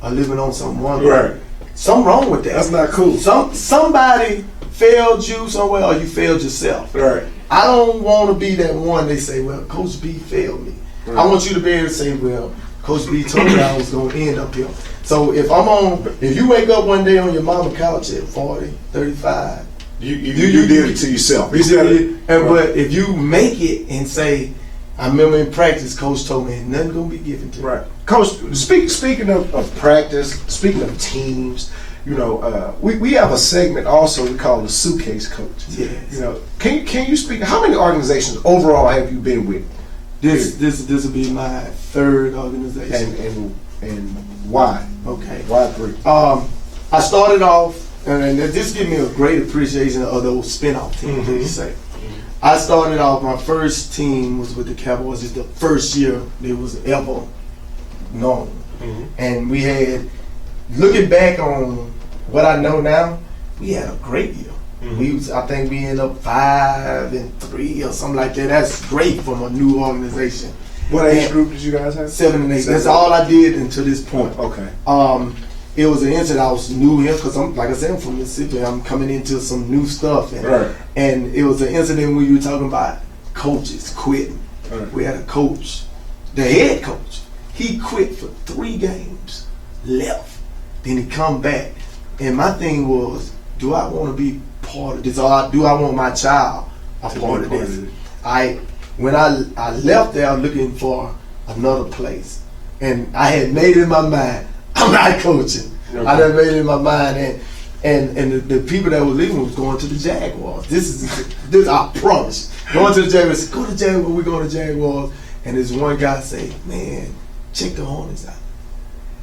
or living on some woman. Right. Something wrong with that. That's not cool. Somebody failed you somewhere, or you failed yourself. Right. I don't want to be that one they say, well, Coach B failed me. Right. I want you to be able to say, well, Coach B told me I was going to end up here. So if you wake up one day on your mama couch at 40, 35, you did it to yourself. But if you make it and say, I remember in practice, Coach told me, nothing going to be given to me. Right. Coach, speaking of practice, speaking of teams, you know, we have a segment also we call the Suitcase Coach. Yes. You know, can you speak? How many organizations overall have you been with? This will be my third organization. And and why? Okay. Why 3? I started off, and this gives me a great appreciation of those spin-off teams, you say. I started off, my first team was with the Cowboys. It's the first year it was ever known. And we had, looking back on what I know now, we had a great year. I think we ended up 5-3 or something like that. That's great from a new organization. What age group did you guys have? 7 and 8. That's all I did until this point. Okay. It was an incident. I was new here because like I said, I'm from Mississippi. I'm coming into some new stuff, and it was an incident when you were talking about coaches quitting. Right. We had a coach, the head coach. He quit for 3 games, left. Then he come back, and my thing was, do I want to be part of this, or do I want my child a part of this? When I left there looking for another place, and I had made in my mind, I'm not coaching. Okay. I done made it in my mind, and the people that were leaving was going to the Jaguars. This I promise. Going to the Jaguars, go to Jaguars, we're going to Jaguars. And this one guy say, man, check the Hornets out.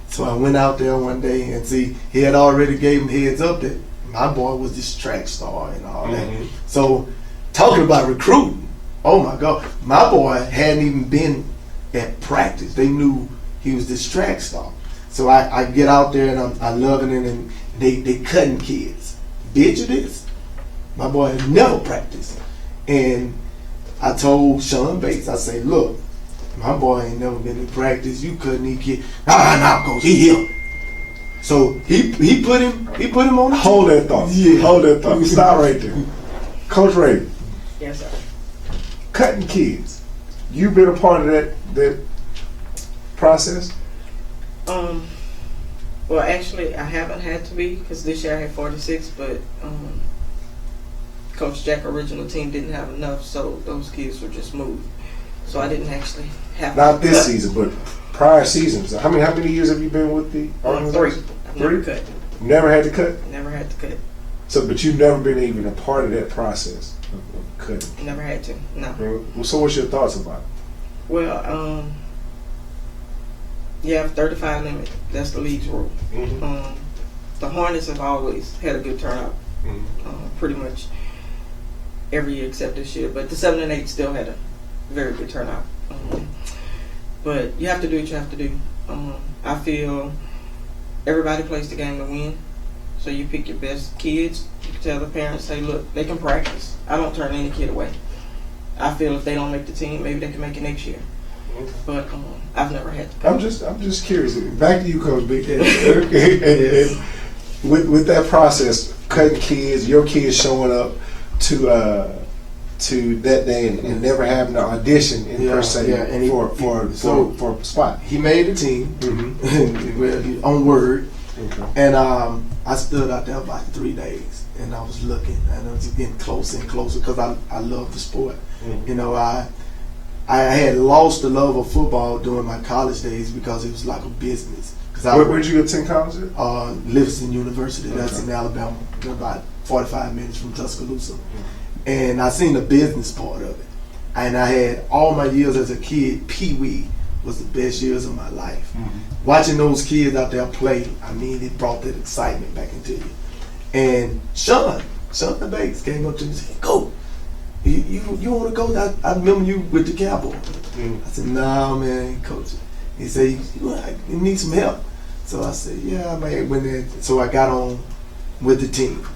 So I went out there one day and see, he had already gave him heads up that my boy was this track star and all that. So talking about recruiting, oh my God, my boy hadn't even been at practice. They knew he was this track star. So I get out there and I'm loving it, and they cutting kids. Did you this? My boy had never practiced. And I told Sean Bates, I say, look, my boy ain't never been to practice. You cutting these kids. Nah, coach, he here. So he put him on the Hold that thought. Yeah. Hold that thought. Stop right there. Coach Raven. Yes, sir. Cutting kids. You've been a part of that process? Well, actually, I haven't had to be, because this year I had 46, but Coach Jack's original team didn't have enough, so those kids were just moved. So I didn't actually have to. Not this season, but prior seasons. How many years have you been with the organization? 3. I've never cut. Never had to cut? Never had to cut. So, but you've never been even a part of that process of cutting? Never had to, no. Well, so what's your thoughts about it? Well, you have 35 limit. That's the league's rule. The Hornets have always had a good turnout, pretty much every year except this year. But the 7 and 8 still had a very good turnout. But you have to do what you have to do. I feel everybody plays the game to win. So you pick your best kids. You can tell the parents, hey, look, they can practice. I don't turn any kid away. I feel if they don't make the team, maybe they can make it next year. But I've never had to. I'm just curious. Back to you, Coach Big. And with that process, cutting kids, your kids showing up to that day and never having to audition per se for a spot. He made the team on word, and I stood out there about 3 days, and I was looking, and I was getting closer and closer because I love the sport. You know, I had lost the love of football during my college days because it was like a business. Where'd you attend college at? LYSN University. That's in Alabama, about 45 minutes from Tuscaloosa. And I seen the business part of it. And I had all my years as a kid, Pee Wee was the best years of my life. Watching those kids out there play, I mean, it brought that excitement back into you. And Sean Bates came up to me and said, go. You want to go? I remember you with the Cowboys. I said, nah, man, coach. He said, you need some help. So I said, yeah, man. So I got on with the team.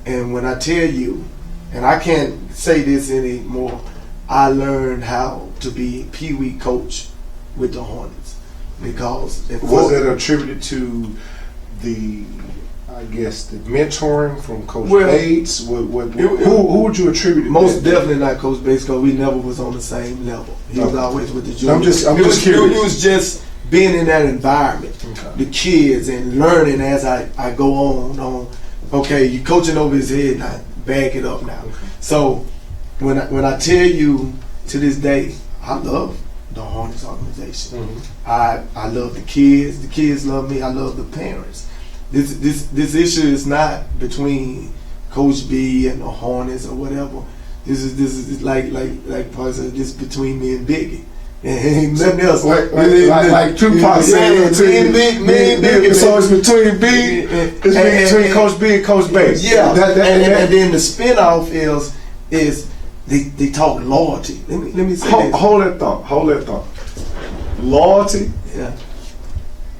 And when I tell you, and I can't say this anymore, I learned how to be Pee Wee coach with the Hornets. Because was it attributed to the mentoring from Coach Bates? Who would you attribute it? Most definitely not Coach Bates, because we never was on the same level. He was always with the juniors. I'm just curious. It was just being in that environment, the kids, and learning as I go on. Okay, you coaching over his head now. Back it up now. So when I tell you to this day, I love the Hornets organization. I love the kids. The kids love me. I love the parents. This issue is not between Coach B and the Hornets or whatever. This is like Paul said, this is between me and Biggie. Ain't nothing else. Like Tupac said, so it's between between Coach B and Coach Bates. Yeah, and then the spin-off is they talk loyalty. Let me say this. Hold that thought. Loyalty. Yeah.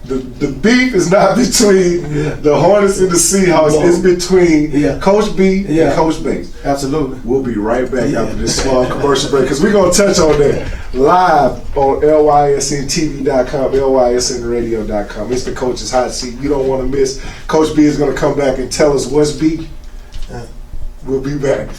The beef is not between the Hornets and the Seahawks. No. It's between Coach B and Coach Bates. Absolutely. We'll be right back after this small commercial break because we're going to touch on that live on LYSNTV.com, LYSNradio.com. It's the Coach's Hot Seat. You don't want to miss. Coach B is going to come back and tell us what's beef. We'll be back.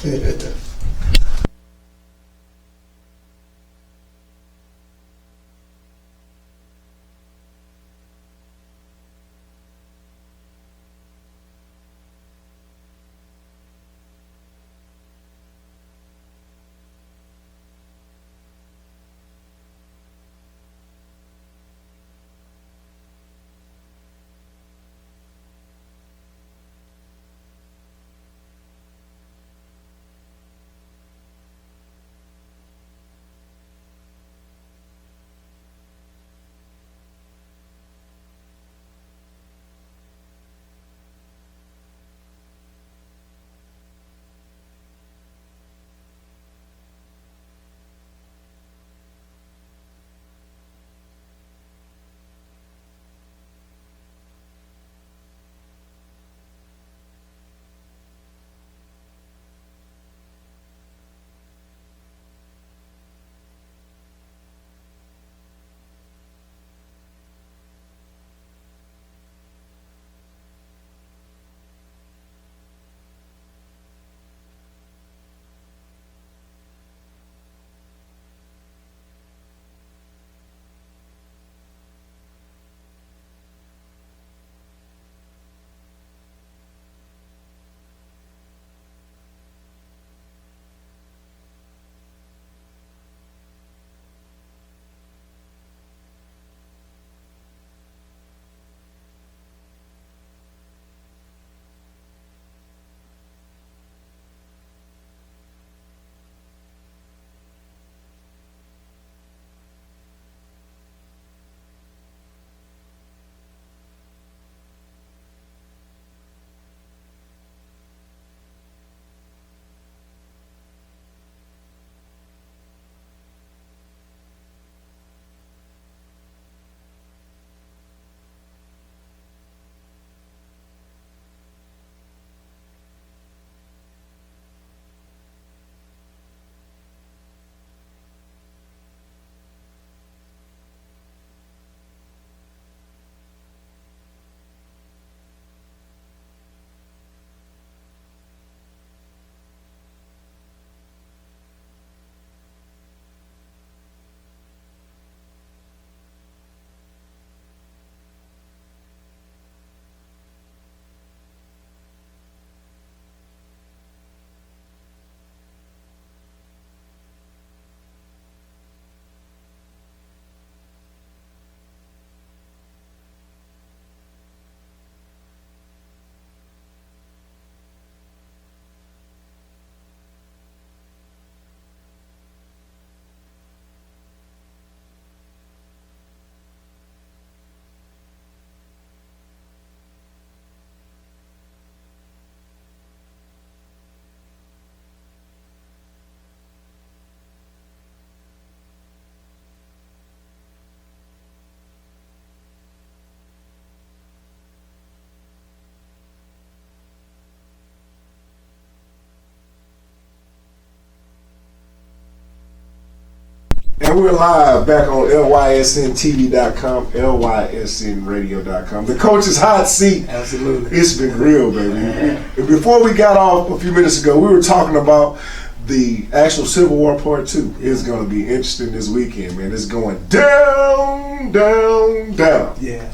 And we're live back on LYSNTV.com, LYSNradio.com. The Coach's Hot Seat. Absolutely. It's been real, baby. And before we got off a few minutes ago, we were talking about the actual Civil War Part 2. It's going to be interesting this weekend, man. It's going down, down, down. Yeah.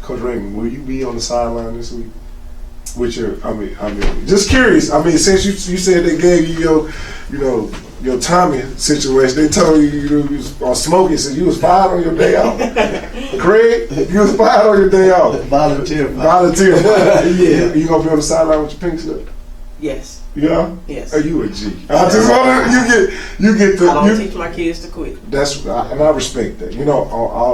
Coach Raymond, will you be on the sideline this week? With your, I mean, just curious. I mean, since you said they gave you your Tommy situation, they told you was smoking, so you was fired on your day off. Craig, you was fired on your day off. Volunteer. Yeah. You gonna be on the sideline with your pink slip? Yes. Yeah. Yes. Are you a G? I just want to you get the. I don't teach my kids to quit. And I respect that. You know,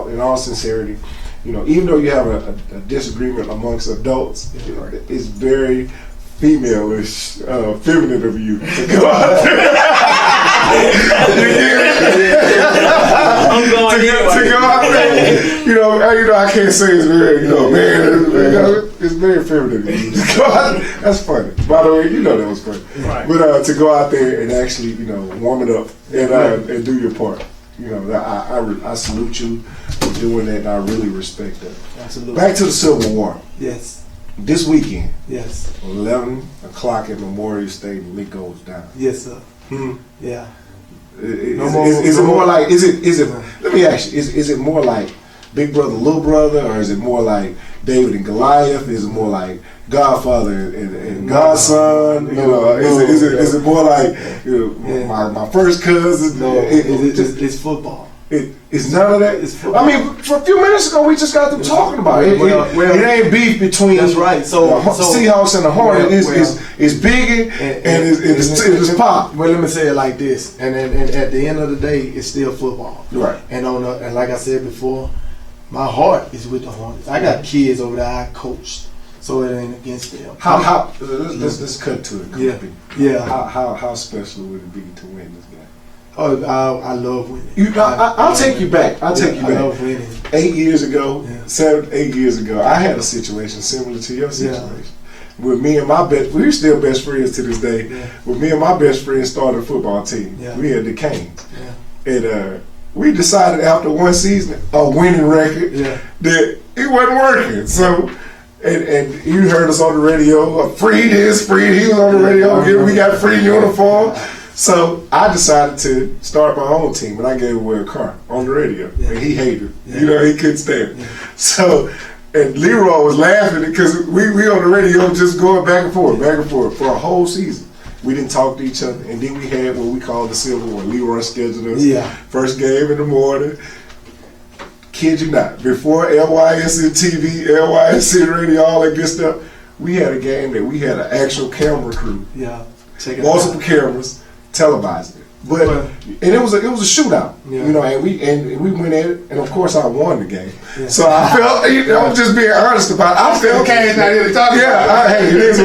in all sincerity, you know, even though you have a disagreement amongst adults, it's very female-ish, feminine of you to go out there. I'm going to go out there. You know, I can't say it's very, man, it's very feminine of you to go out there. That's funny. By the way, you know that was funny. Right. But to go out there and actually, warm it up and do your part. You know, I salute you for doing that, and I really respect that. Absolutely. Back to the Civil War. Yes. This weekend, Yes. 11 o'clock at Memorial Stadium, it goes down. Yes, sir. Yeah. Is it more like? Is it? Let me ask you. Is it more like Big Brother, Little Brother, or is it more like David and Goliath? Is it more like Godfather and Godson? Is it more like my first cousin? No, it's football. It's none of that. It's football. I mean, for a few minutes ago, we just got them talking about it. It ain't beef between that's right. So Seahawks and the Hornets. It's big and it's pop. Well, let me say it like this, and at the end of the day, it's still football. Right. And and like I said before, my heart is with the Hornets. I got kids over there I coached, so it ain't against them. Let's cut to it. Yeah. How special would it be to win this game? Oh, I love winning. I'll take you back. I love winning. 8 years ago, 8 years ago, I had a situation similar to your situation. With me and my we're still best friends to this day. Yeah. With me and my best friend started a football team. Yeah. We had the Canes. Yeah. And we decided after one season, a winning record, that it wasn't working. So, and you heard us on the radio, free this, free. He was on the radio, we got free uniform. So I decided to start my own team, and I gave away a car on the radio, and he hated it. He couldn't stand it. So, and Leroy was laughing because we on the radio just going back and forth for a whole season. We didn't talk to each other, and then we had what we called the Civil War. Leroy scheduled us. First game in the morning. Kid you not, before LYSN TV, LYSN radio, all that good stuff, we had a game that we had an actual camera crew. Multiple cameras. Televised it, and it was a shootout, and we went at it, and of course I won the game. So I felt, I'm just being honest about it. I felt okay. Not here to talk.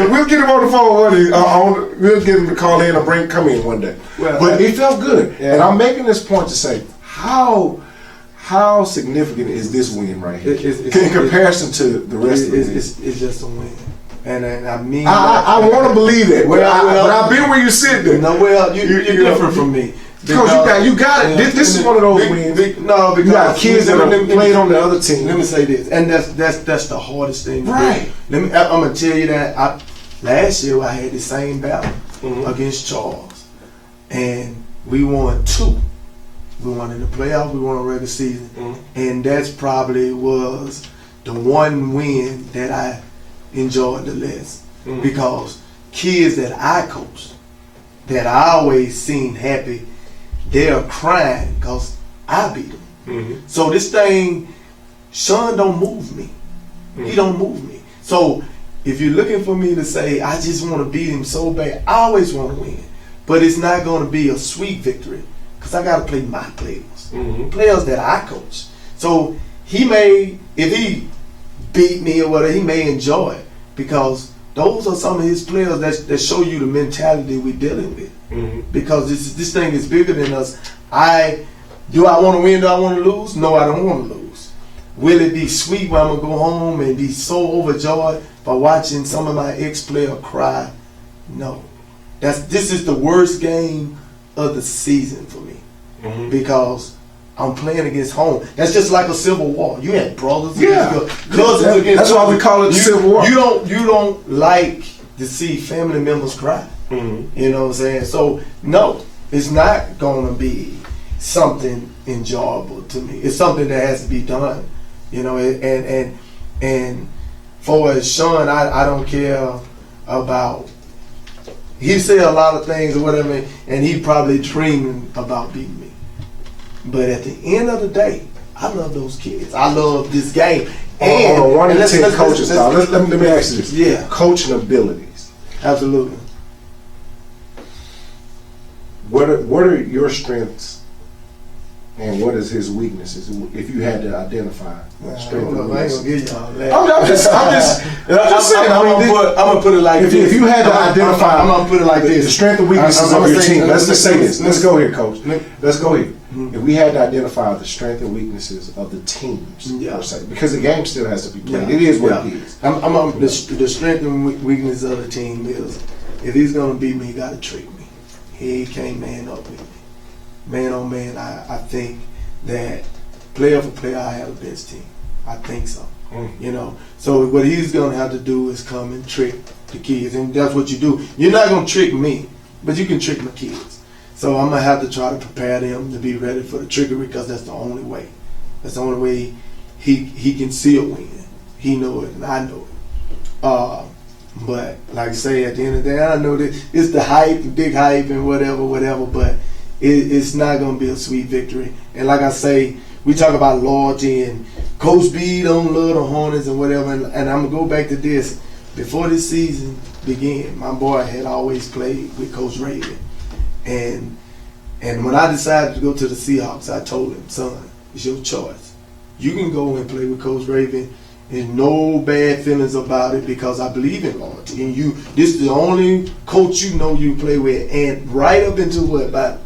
We'll get him on the phone one day. We'll get him to call in or come in one day. But it felt good, and I'm making this point to say how significant is this win right here in comparison to the rest of it? It's just a win. And I mean, I want to believe that. But I've been where you sit there. No, you're different from me. Because you got it. This is one of those wins. Because you got kids that have played on the other team. Let me say this, and that's the hardest thing. Right. I'm gonna tell you that last year I had the same battle against Charles, and we won 2. We won in the playoffs. We won a regular season, and that's probably was the one win that I enjoyed the less, because kids that I coached, that I always seen happy, they're crying because I beat them. So this thing, Sean don't move me. He don't move me. So if you're looking for me to say I just want to beat him so bad, I always want to win, but it's not going to be a sweet victory because I got to play my players, players that I coach. So if he beat me or whatever, he may enjoy it, because those are some of his players that show you the mentality we're dealing with. Because this thing is bigger than us. Do I want to win? Do I want to lose? No, I don't want to lose. Will it be sweet when I'm gonna go home and be so overjoyed by watching some of my ex-player cry? No. This is the worst game of the season for me, because I'm playing against home. That's just like a civil war. You had brothers against cousins against. That's why we call it the Civil War. You don't like to see family members cry. You know what I'm saying? So no, it's not gonna be something enjoyable to me. It's something that has to be done. And for Sean, I don't care about. He said a lot of things or whatever, and he probably dreaming about beating me. But at the end of the day, I love those kids. I love this game. And one of the 10 coaches. Let me ask you this. Yeah. Coaching abilities. Absolutely. what are your strengths and what is his weaknesses? If you had to identify strength and I ain't weaknesses. gonna give y'all that. I'm just saying. I'm gonna put it like if this. you had to identify, I'm gonna put it like the this. strength and weaknesses I'm of your gonna say- team. Let's just say this. Let's go here, Coach. Let- Let's go here. If we had to identify the strength and weaknesses of the teams, Yeah. per se, because the game still has to be played. Yeah. It is what Yeah. it is. The strength and weakness of the team is, if he's gonna beat me, he gotta trick me. He can't man up with me. Man on man, I think that player for player, I have the best team. I think so. You know, so what he's gonna have to do is come and trick the kids, and that's what you do. You're not gonna trick me, but you can trick my kids. So I'm gonna have to try to prepare them to be ready for the trickery, because that's the only way. That's the only way he can still win. He know it, and I know it. But like I say, at the end of the day, I know that it's the hype, the big hype, and whatever. But it's not gonna be a sweet victory. And like I say, we talk about loyalty, and Coach B don't love the Hornets and whatever. And I'm gonna go back to this. Before this season began, my boy had always played with Coach Raven, and when I decided to go to the Seahawks, I told him, son, it's your choice. You can go and play with Coach Raven. There's no bad feelings about it, because I believe in loyalty. And this is the only coach you know you play with. And right up into about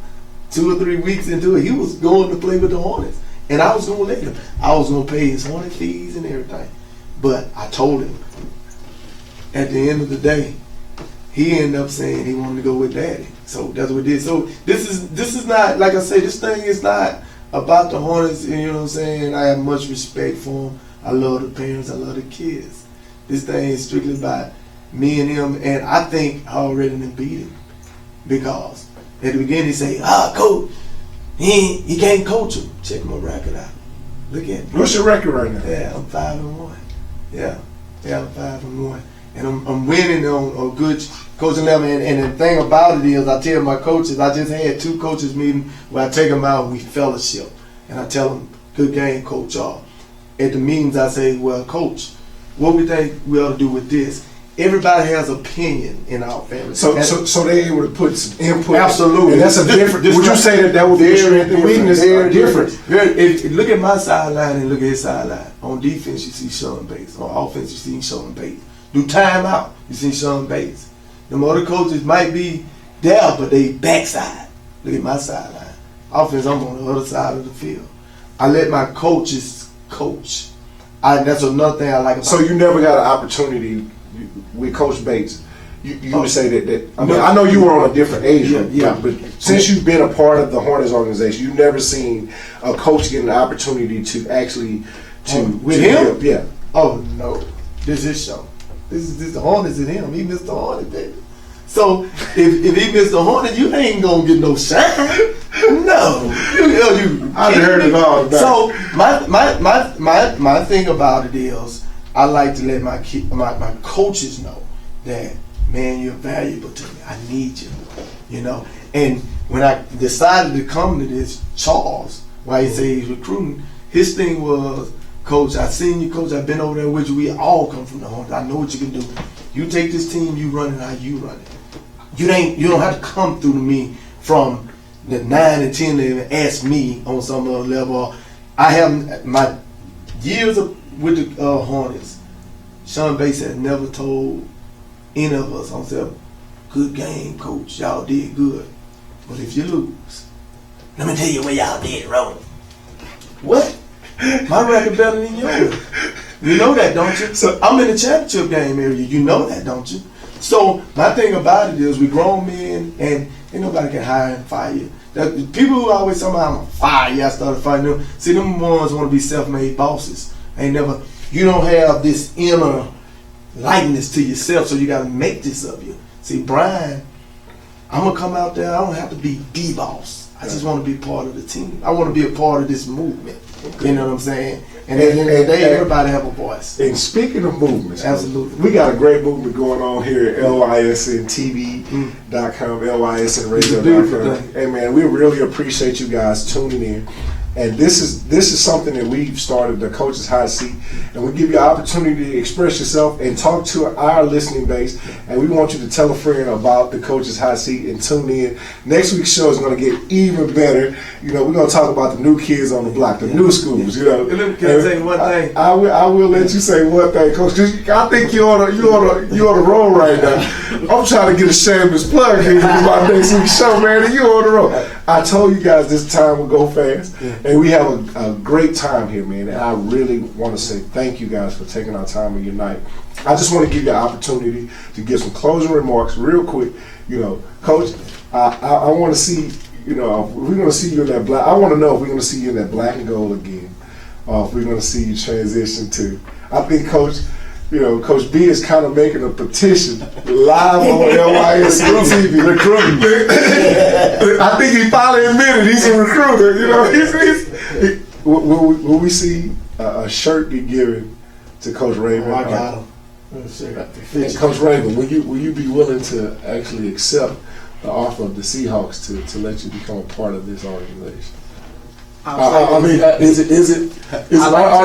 2 or 3 weeks into it, he was going to play with the Hornets. And I was going to let him. I was going to pay his Hornet fees and everything. But I told him, at the end of the day, he ended up saying he wanted to go with Daddy. So that's what it is. So this is not, like I say, this thing is not about the Hornets. You know what I'm saying? I have much respect for them. I love the parents. I love the kids. This thing is strictly about me and him. And I think I already done beat him, because at the beginning he say, Coach, he can't coach him. Check my record out. Look at me. What's your record right now? Yeah, I'm 5-1. Yeah, I'm 5-1. And I'm winning on a good coaching level. And the thing about it is, I tell my coaches, I just had 2 coaches meeting where I take them out and we fellowship. And I tell them, good game, coach, y'all. At the meetings, I say, well, coach, what we think we ought to do with this? Everybody has opinion in our family. So they're able to put some input. Absolutely. And that's a different. Would you say that would be strength and weakness? Are different. Look at my sideline and look at his sideline. On defense, you see Sean Bates. On offense, you see Sean Bates. Do timeout, you see Sean Bates. The other coaches might be there, but they backside. Look at my sideline. Offense, I'm on the other side of the field. I let my coaches coach. That's another thing I like about. So you never got an opportunity with Coach Bates. You would say that I mean, I know you were on a different age group, but since you've been a part of the Hornets organization, you've never seen a coach get an opportunity to actually with him? Yeah. Oh no, this is show. This is the Hornets in him. He missed the Hornet, baby. So if he missed the Hornet, you ain't gonna get no shine. No, I've heard it all. So my thing about it is, I like to let my coaches know that, man, you're valuable to me. I need you. You know. And when I decided to come to this, Charles, why he say he's recruiting, his thing was, Coach, I seen you, Coach. I've been over there with you. We all come from the Hornets. I know what you can do. You take this team, you run it how you run it. You don't have to come through to me from the 9 and 10 to even ask me on some other level. I have my years with the Hornets. Sean Bates had never told any of us on self, good game, Coach. Y'all did good. But if you lose, let me tell you where y'all did wrong. What? My record better than yours. You know that, don't you? So I'm in the championship game area. You know that, don't you? So my thing about it is, we grown men, and ain't nobody can hire and fire you. People who always tell me I'm gonna fire you, I started fighting them. See, them ones want to be self-made bosses. You don't have this inner likeness to yourself, so you got to make this of you. See, Brian, I'm gonna come out there. I don't have to be the boss. I just want to be part of the team. I want to be a part of this movement. Okay. You know what I'm saying? And at the end of the day, everybody have a voice. And speaking of movements, absolutely, we got a great movement going on here at LYSNTV.com, LYSNradio.com. Hey man, we really appreciate you guys tuning in. And this is something that we've started, the Coach's Hot Seat, and we give you an opportunity to express yourself and talk to our listening base. And we want you to tell a friend about the Coach's Hot Seat and tune in. Next week's show is going to get even better. We're going to talk about the new kids on the block, the new schools. Can I tell you one thing? I will let you say one thing, Coach, because I think you're on the roll right now. I'm trying to get a shameless plug here about next week's show, man, and you're on the roll. I told you guys this time will go fast, and we have a great time here, man. And I really want to say thank you guys for taking our time of your night. I just want to give you an opportunity to give some closing remarks real quick. Coach, I want to see, if we're going to see you in that black. I want to know if we're going to see you in that black and gold again, or if we're going to see you transition to. I think, Coach. Coach B is kind of making a petition live on LYSN TV. Recruiting. I think he finally admitted he's a recruiter. Will we see a shirt be given to Coach Raven? I got him. And Coach Raven, will you be willing to actually accept the offer of the Seahawks to let you become a part of this organization? Are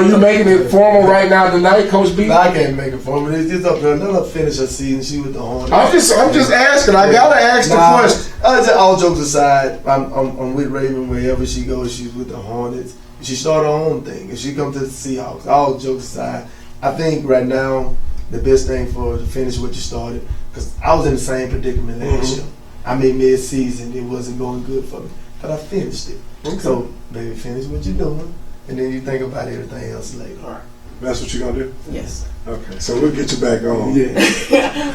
you making it formal right now tonight, Coach B? No, I can't make it formal. It's just up there. Let her finish her season. She with the Hornets. I'm just asking. I gotta ask the question. All jokes aside, I'm with Raven wherever she goes. She's with the Hornets. She started her own thing. If she comes to the Seahawks, all jokes aside, I think right now the best thing for her to finish what you started, because I was in the same predicament last year. I made mid-season. It wasn't going good for me, but I finished it. Okay. So, baby, finish what you're doing, and then you think about everything else later. All right. That's what you're going to do? Yes. Okay, so we'll get you back on. Yeah.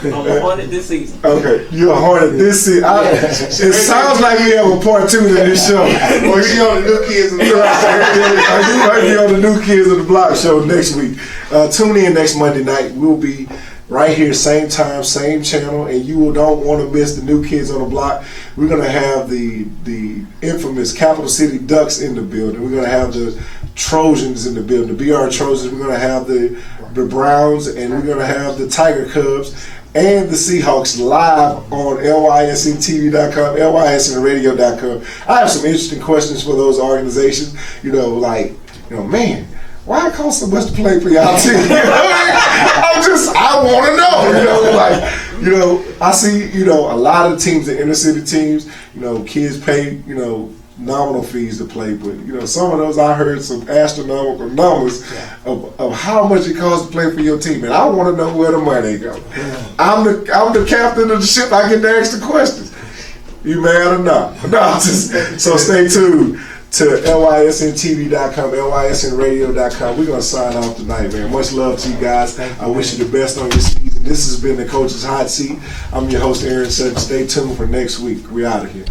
I'm a Hornet this season. Okay, you're a Hornet this season. It sounds like we have a part 2 to this show. Or you on the New Kids of the Block. You might be on the New Kids of the Block show next week. Tune in next Monday night. We'll be right here, same time, same channel, and you don't want to miss the New Kids on the Block. We're going to have the infamous Capital City Ducks in the building. We're going to have the Trojans in the building, the BR Trojans. We're going to have the Browns, and we're going to have the Tiger Cubs and the Seahawks live on LYSNTV.com, LYSNradio.com. I have some interesting questions for those organizations. Man, why it cost so much to play for y'all team? I want to know. I see, a lot of the teams, the inner city teams, kids pay, nominal fees to play, but some of those I heard some astronomical numbers of how much it costs to play for your team, and I want to know where the money go. I'm the captain of the ship. I get to ask the questions. You mad or not? So stay tuned to LYSNTV.com, LYSNradio.com. We're going to sign off tonight, man. Much love to you guys. I wish you the best on your season. This has been the Coach's Hot Seat. I'm your host, Aaron Sutton. Stay tuned for next week. We're out of here.